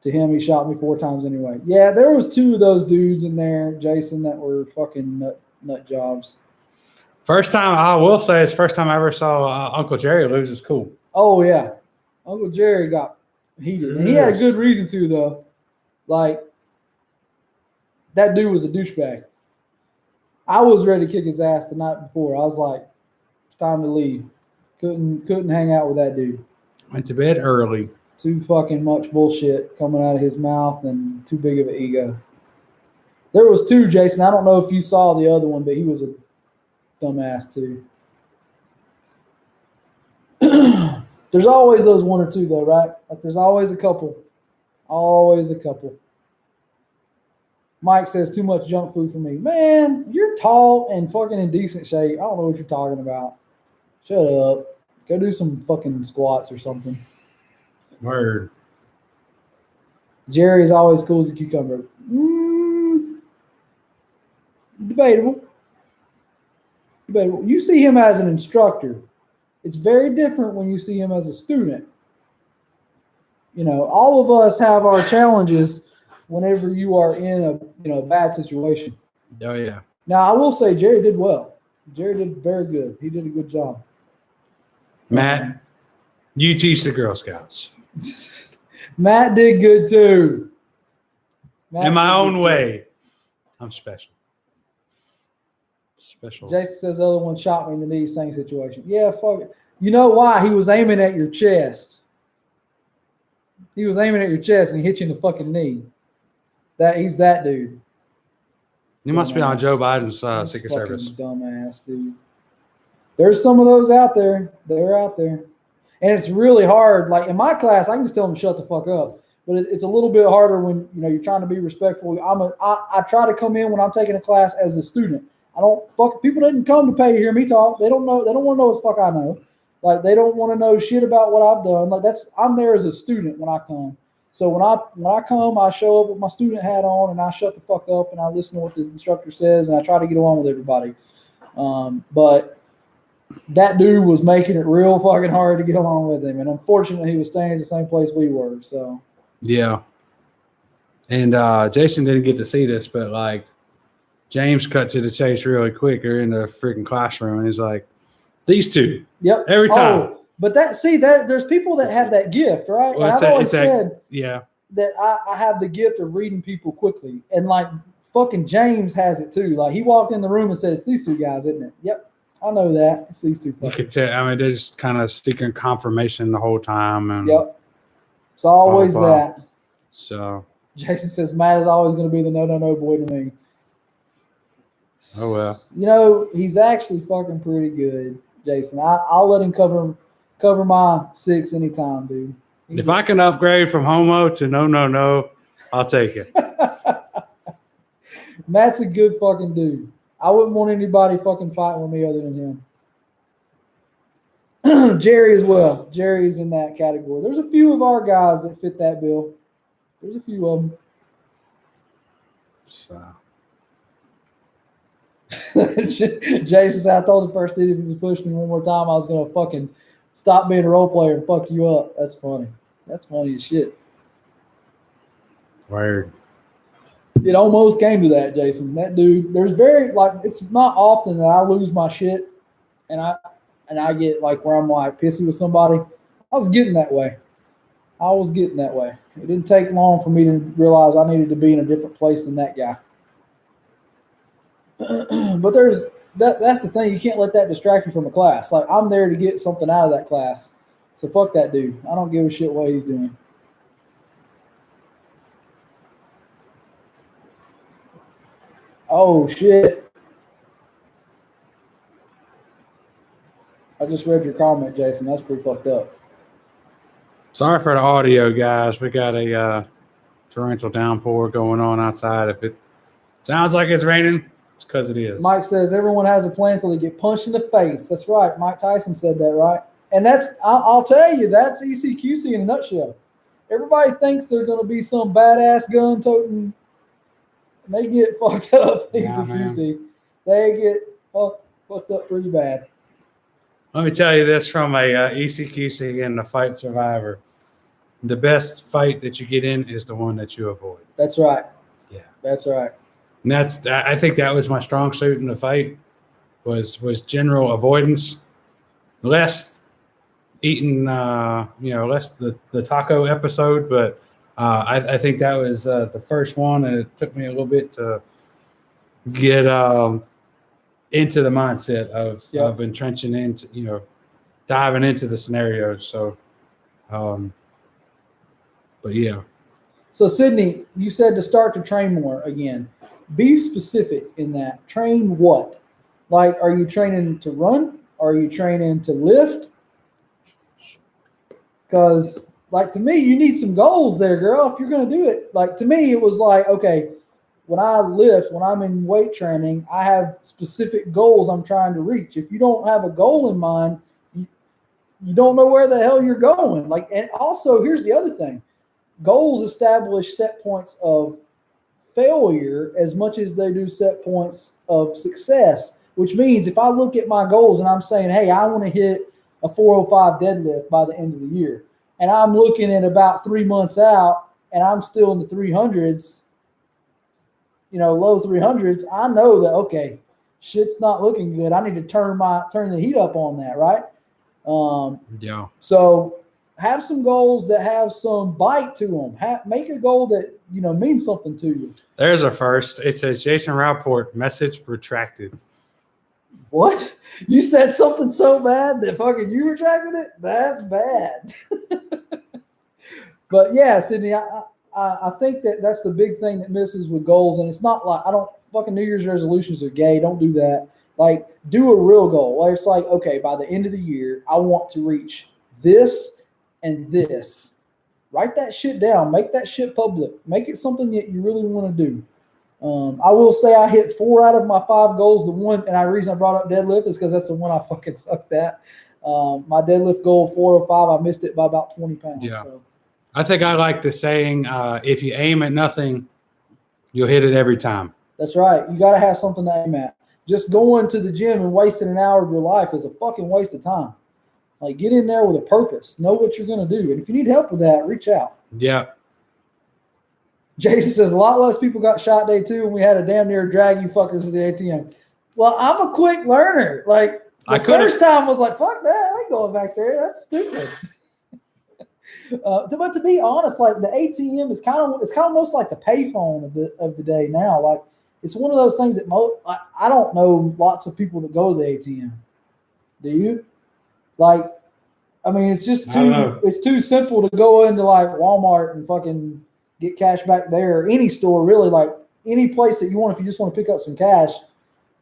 To him, he shot me 4 times anyway. Yeah, there was 2 of those dudes in there, Jason, that were fucking nut jobs. First time, I will say, it's the first time I ever saw Uncle Jerry lose his cool. Oh, yeah. Uncle Jerry got heated. And he had a good reason to, though. Like, that dude was a douchebag. I was ready to kick his ass the night before. I was like, it's time to leave. Couldn't hang out with that dude. Went to bed early. Too fucking much bullshit coming out of his mouth and too big of an ego. There was 2, Jason. I don't know if you saw the other one, but he was a dumbass too. There's always those 1 or 2 though, right? Like there's always a couple. Always a couple. Mike says too much junk food for me. Man, you're tall and fucking in decent shape. I don't know what you're talking about. Shut up. Go do some fucking squats or something. Word. Jerry's always cool as a cucumber. Debatable. You see him as an instructor. It's very different when you see him as a student. All of us have our challenges whenever you are in a bad situation. Oh, yeah. Now, I will say Jerry did well. Jerry did very good. He did a good job. Matt, you teach the Girl Scouts. Matt did good too. In my own way. I'm special. Jason says the other one shot me in the knee, same situation. Yeah, fuck it. You know why? He was aiming at your chest. He was aiming at your chest and he hit you in the fucking knee. He's that dude. You must be on Joe Biden's Secret Service. Dumbass, dude. There's some of those out there. They're out there. And it's really hard. Like in my class, I can just tell them to shut the fuck up. But it's a little bit harder when you're trying to be respectful. I try to come in when I'm taking a class as a student. People didn't come to pay to hear me talk. They don't know. They don't want to know what the fuck I know. Like, they don't want to know shit about what I've done. Like, I'm there as a student when I come. So when I come, I show up with my student hat on and I shut the fuck up and I listen to what the instructor says and I try to get along with everybody. But that dude was making it real fucking hard to get along with him, and unfortunately, he was staying at the same place we were. So yeah. And Jason didn't get to see this, but like James cut to the chase really quick. They're in the freaking classroom, and he's like, "These two, yep, every time." But there's people that have that gift, right? Well, and I've always said, yeah, that I have the gift of reading people quickly, and like fucking James has it too. Like, he walked in the room and said, "It's these two guys, isn't it?" Yep, I know that. It's these two. You could tell. I mean, they're just kind of seeking confirmation the whole time, and yep, it's always that. So Jason says Matt is always going to be the no boy to me. Oh well. You know, he's actually fucking pretty good, Jason. I'll let him cover my 6 anytime, dude. If I can upgrade from homo to no, I'll take it. Matt's a good fucking dude. I wouldn't want anybody fucking fighting with me other than him. Jerry as well. Jerry's in that category. There's a few of our guys that fit that bill. There's a few of them. So. Jason said, I told the first dude if he was pushing me one more time, I was going to fucking stop being a role player and fuck you up. That's funny. That's funny as shit. Word. It almost came to that, Jason. That dude, it's not often that I lose my shit and I get like where I'm like pissy with somebody. I was getting that way. It didn't take long for me to realize I needed to be in a different place than that guy. But that's the thing. You can't let that distract you from a class. Like, I'm there to get something out of that class. So fuck that dude. I don't give a shit what he's doing. Oh, shit. I just read your comment, Jason. That's pretty fucked up. Sorry for the audio, guys. We got a torrential downpour going on outside. If it sounds like it's raining, it's because it is. Mike says everyone has a plan until they get punched in the face. That's right. Mike Tyson said that, right? And I'll tell you, that's ECQC in a nutshell. Everybody thinks they're going to be some badass gun-toting. And they get fucked up, ECQC. They get fucked up pretty bad. Let me tell you this from a ECQC and the fight survivor. The best fight that you get in is the one that you avoid. That's right. Yeah. That's right. And I think that was my strong suit in the fight was general avoidance, less eating, less the taco episode. But I think that was the first one, and it took me a little bit to get into the mindset of entrenching into, diving into the scenarios. So, but yeah. So Sydney, you said to start to train more again. Be specific in that. Train what? Like, are you training to run? Are you training to lift? Because, like, to me, you need some goals there, girl, if you're going to do it. Like, to me, it was like, okay, when I lift, when I'm in weight training, I have specific goals I'm trying to reach. If you don't have a goal in mind, you don't know where the hell you're going. Like, and also, here's the other thing. Goals establish set points of failure as much as they do set points of success, which means if I look at my goals and I'm saying, hey, I want to hit a 405 deadlift by the end of the year, and I'm looking at about 3 months out and I'm still in the 300s, low 300s, I know that, okay, shit's not looking good. I need to turn the heat up on that, right? Yeah. So have some goals that have some bite to them. Make a goal that, means something to you. There's a first. It says Jason Rapport, message retracted. What? You said something so bad that fucking you retracted it? That's bad. But yeah, Sydney, I think that's the big thing that misses with goals. And it's not like fucking New Year's resolutions are gay. Don't do that. Like, do a real goal. Like, it's like, okay, by the end of the year, I want to reach this and this. Write that shit down. Make that shit public. Make it something that you really want to do. I will say I hit 4 out of my 5 goals. The one, and the reason I brought up deadlift is because that's the one I fucking sucked at. My deadlift goal 405, I missed it by about 20 pounds. Yeah. So. I think I like the saying, if you aim at nothing, you'll hit it every time. That's right. You got to have something to aim at. Just going to the gym and wasting an hour of your life is a fucking waste of time. Like, get in there with a purpose. Know what you're going to do. And if you need help with that, reach out. Yeah. Jason says, a lot less people got shot day 2, and we had to damn near drag you fuckers to the ATM. Well, I'm a quick learner. Like, the first time was like, fuck that. I ain't going back there. That's stupid. But to be honest, like, the ATM is kind of almost like the payphone of the day now. Like, it's one of those things that I don't know lots of people that go to the ATM. Do you? Like, I mean, it's just too simple to go into like Walmart and fucking get cash back there, or any store really. Like, any place that you want, if you just want to pick up some cash,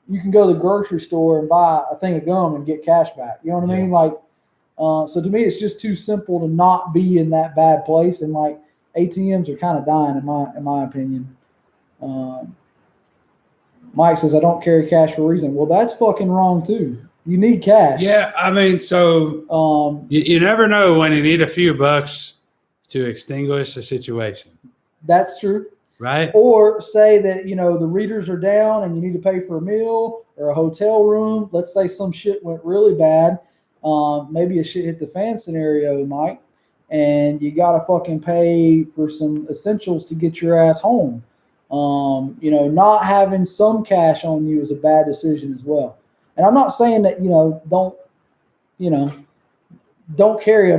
you can go to the grocery store and buy a thing of gum and get cash back. You know what I mean? Like, so to me, it's just too simple to not be in that bad place. And like, ATMs are kind of dying in my opinion. Mike says, I don't carry cash for a reason. Well, that's fucking wrong too. You need cash. Yeah, I mean, so you never know when you need a few bucks to extinguish a situation. That's true. Right. Or say that, the readers are down and you need to pay for a meal or a hotel room. Let's say some shit went really bad. Maybe a shit hit the fan scenario, Mike, and you got to fucking pay for some essentials to get your ass home. Not having some cash on you is a bad decision as well. And I'm not saying that, don't carry a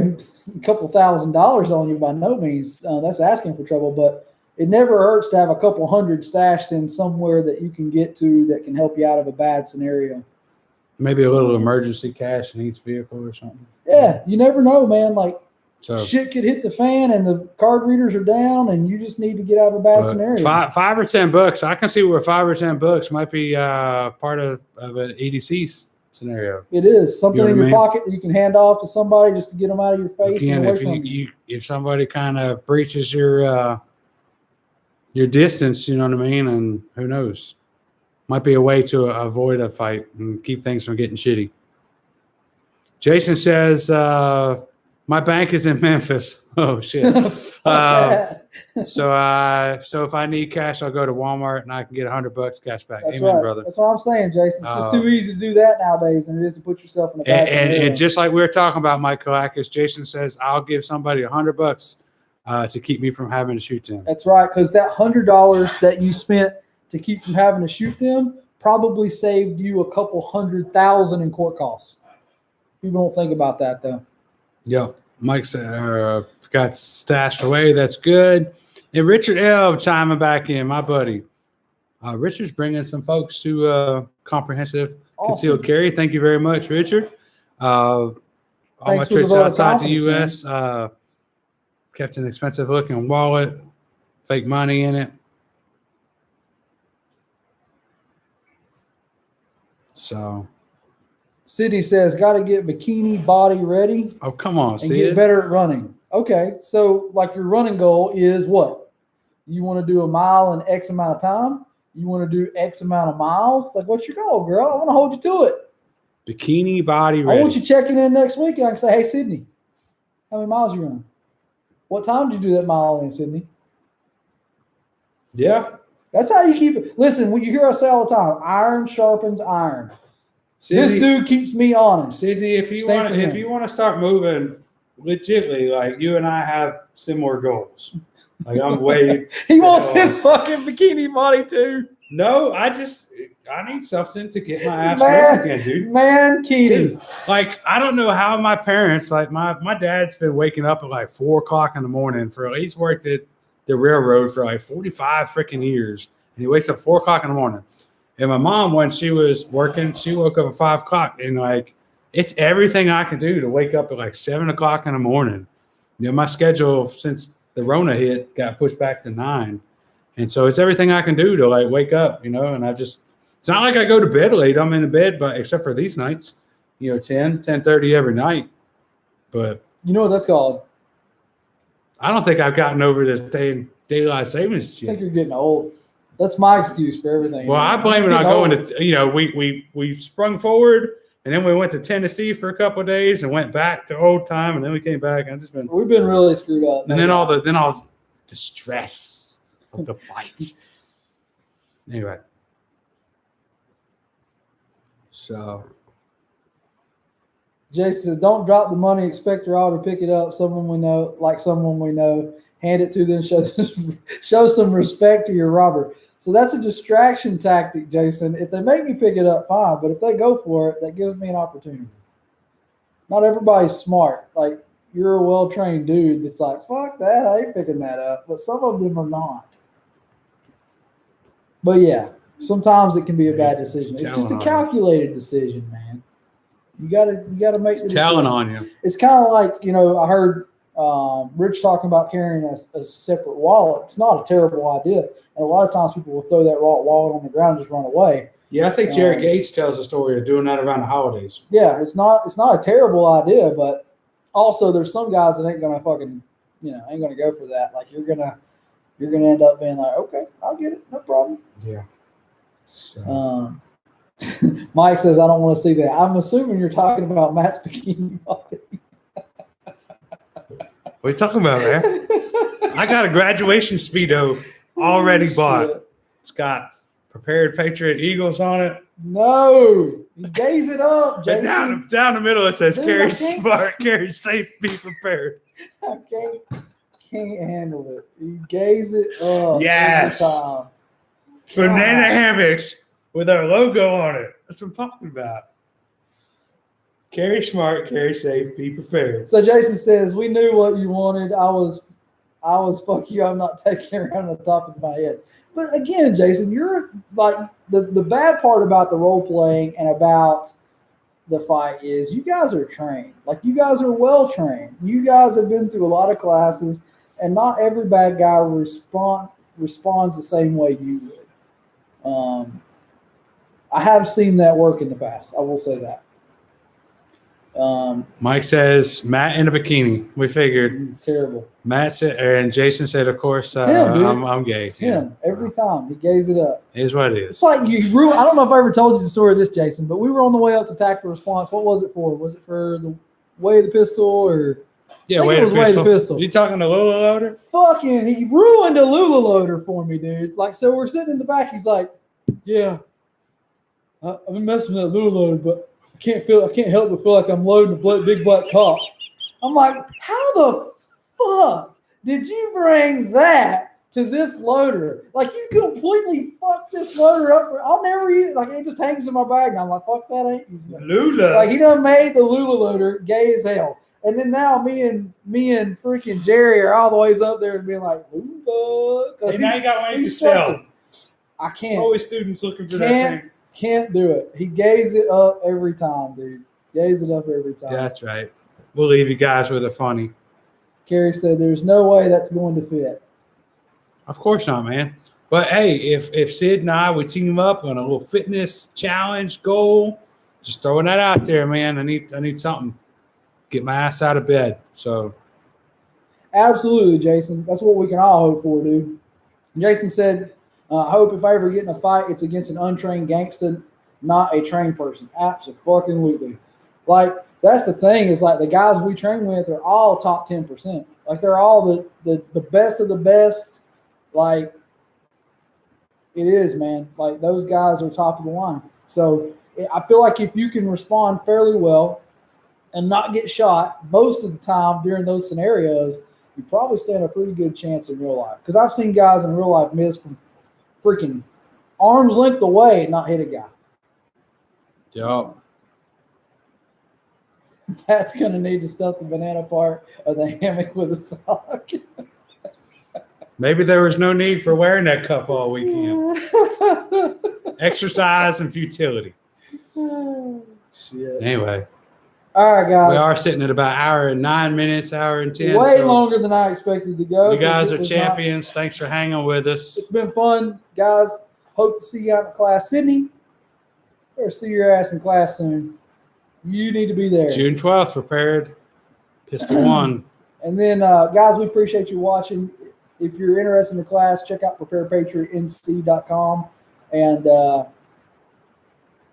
couple $1,000s on you by no means. That's asking for trouble, but it never hurts to have a couple hundred stashed in somewhere that you can get to that can help you out of a bad scenario. Maybe a little emergency cash in each vehicle or something. Yeah, you never know, man. Like, shit could hit the fan and the card readers are down and you just need to get out of a bad scenario. $5 or $10. I can see where $5 or $10 might be part of an EDC scenario. It is something in your pocket that you can hand off to somebody just to get them out of your face. Again, if somebody kind of breaches your distance, you know what I mean, and who knows, might be a way to avoid a fight and keep things from getting shitty. Jason says, my bank is in Memphis. Oh shit. So if I need cash, I'll go to Walmart and I can get $100 cash back. That's Amen, right. brother. That's what I'm saying, Jason. It's just too easy to do that nowadays than it is to put yourself in a bad scenario. And just like we were talking about, Mike Kalakis, Jason says, I'll give somebody $100 to keep me from having to shoot them. That's right, because that $100 that you spent to keep from having to shoot them probably saved you a couple $100,000 in court costs. People don't think about that though. Yep. Mike said, got stashed away. That's good. And Richard L. chiming back in, my buddy. Richard's bringing some folks to comprehensive concealed carry. Thank you very much, Richard. All my trips outside the U.S. Kept an expensive looking wallet, fake money in it. So. Sydney says, got to get bikini body ready. Oh, come on, Sid. And get better at running. Okay, so like your running goal is what? You want to do a mile in X amount of time? You want to do X amount of miles? Like, what's your goal, girl? I want to hold you to it. Bikini body ready. I want you checking in next week and I can say, hey, Sydney, how many miles you running? What time did you do that mile in, Sydney? Yeah. That's how you keep it. Listen, you hear us say all the time, iron sharpens iron. Sydney, this dude keeps me honest. Sydney, if you want to start moving legitly, like you and I have similar goals. Like I'm way. He wants his fucking bikini body too. No, I need something to get my ass moving again, dude. Dude, like I don't know how my parents, like my dad's been waking up at like 4 o'clock in the morning he's worked at the railroad for like 45 freaking years, and he wakes up 4 o'clock in the morning. And my mom, when she was working, she woke up at 5 o'clock, and like it's everything I can do to wake up at like 7 o'clock in the morning. My schedule since the Rona hit got pushed back to 9, and so it's everything I can do to like wake up, and it's not like I go to bed late. I'm in the bed, but except for these nights, 10:30 every night. But you know what that's called? I don't think I've gotten over this daylight savings yet. I think you're getting old. That's my excuse for everything. Well, I blame it on going to, we sprung forward and then we went to Tennessee for a couple of days and went back to old time and then we came back and we've been really screwed up. And then all the stress of the fights. Anyway. So. Jason says, don't drop the money, expect her all to pick it up. Someone we know, hand it to them, show some respect to your robber. So that's a distraction tactic, Jason. If they make me pick it up, fine. But if they go for it, that gives me an opportunity. Not everybody's smart. Like, you're a well-trained dude that's like, fuck that, I ain't picking that up. But some of them are not. But yeah, sometimes it can be a bad decision. It's just a calculated decision, man. You gotta make the decision. Telling on you. It's kind of like, I heard Rich talking about carrying a separate wallet. It's not a terrible idea. And a lot of times people will throw that wallet on the ground and just run away. Yeah, I think Jerry Gates tells the story of doing that around the holidays. Yeah, it's not a terrible idea, but also there's some guys that ain't gonna fucking, ain't gonna go for that. Like you're gonna end up being like, okay, I'll get it, no problem. Yeah. So. Mike says, I don't want to see that. I'm assuming you're talking about Matt's bikini body. What are you talking about, man? I got a graduation Speedo already bought. It's got prepared Patriot Eagles on it. No, you gaze it up, Jason. Down the middle it says, carry smart, carry safe, be prepared. I can't handle it. You gaze it up. Yes. Banana hammocks with our logo on it. That's what I'm talking about. Carry smart, carry safe, be prepared. So Jason says, we knew what you wanted. I was fuck you. I'm not taking it around the top of my head. But again, Jason, you're like the bad part about the role playing and about the fight is you guys are trained. Like you guys are well trained. You guys have been through a lot of classes, and not every bad guy responds the same way you would. I have seen that work in the past. I will say that. Mike says Matt in a bikini. We figured. Terrible. Matt said, and Jason said, of course, I'm gay. It's him every time. He gaze it up. It is what it is. It's like I don't know if I ever told you the story of this, Jason, but we were on the way up to tactical response. What was it for? Was it for the way of the pistol or? Yeah, way of the pistol. You talking to Lula Loader? Fucking, he ruined a Lula Loader for me, dude. Like, so we're sitting in the back. He's like, yeah, I've been messing with that Lula Loader, but I can't help but feel like I'm loading a big black cock. I'm like, how the fuck did you bring that to this loader? Like, you completely fucked this loader up. I'll never use it. Like, it just hangs in my bag, and I'm like, fuck that, ain't using it. Lula. Like, he done made the Lula Loader gay as hell. And then now me and freaking Jerry are all the ways up there and being like, Lula. And now you got one to sell. I can't. There's always students looking for that thing. Can't do it. He gaze it up every time, dude. Gaze it up every time. That's right. We'll leave you guys with a funny. Carrie said, there's no way that's going to fit. Of course not, man. But hey, if Sid and I would team up on a little fitness challenge goal, just throwing that out there, man. I need something. Get my ass out of bed. So absolutely, Jason. That's what we can all hope for, dude. Jason said, I hope if I ever get in a fight, it's against an untrained gangster, not a trained person. Absolutely. Like, that's the thing is, like, the guys we train with are all top 10%. Like, they're all the best of the best. Like, it is, man. Like, those guys are top of the line. So I feel like if you can respond fairly well and not get shot most of the time during those scenarios, you probably stand a pretty good chance in real life. Because I've seen guys in real life miss from freaking arm's length away and not hit a guy. Yep. That's going to need to stuff the banana part of the hammock with a sock. Maybe there was no need for wearing that cup all weekend. Exercise and futility. Shit. Anyway. All right, guys. We are sitting at about an hour and 9 minutes, hour and 10. Way longer than I expected to go. You guys are champions. Thanks for hanging with us. It's been fun, guys. Hope to see you out in class. Sydney, or see your ass in class soon. You need to be there. June 12th, prepared. Pistol 1. And then, guys, we appreciate you watching. if you're interested in the class, check out preparepatriotnc.com. And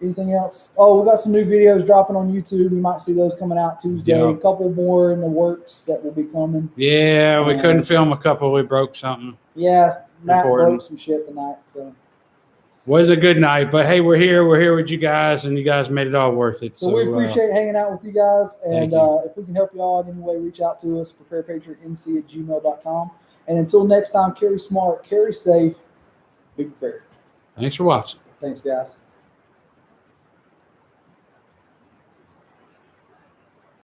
anything else? Oh, we got some new videos dropping on YouTube. You might see those coming out Tuesday. Yep. A couple more in the works that will be coming. Yeah, we couldn't film a couple. We broke something. Yeah, Matt Important. broke some shit tonight. So was a good night, but hey, we're here. We're here with you guys, and you guys made it all worth it. So we appreciate hanging out with you guys. And if we can help you all in any way, reach out to us, preparepatriotnc@gmail.com. And until next time, carry smart, carry safe, be prepared. Thanks for watching. Thanks, guys.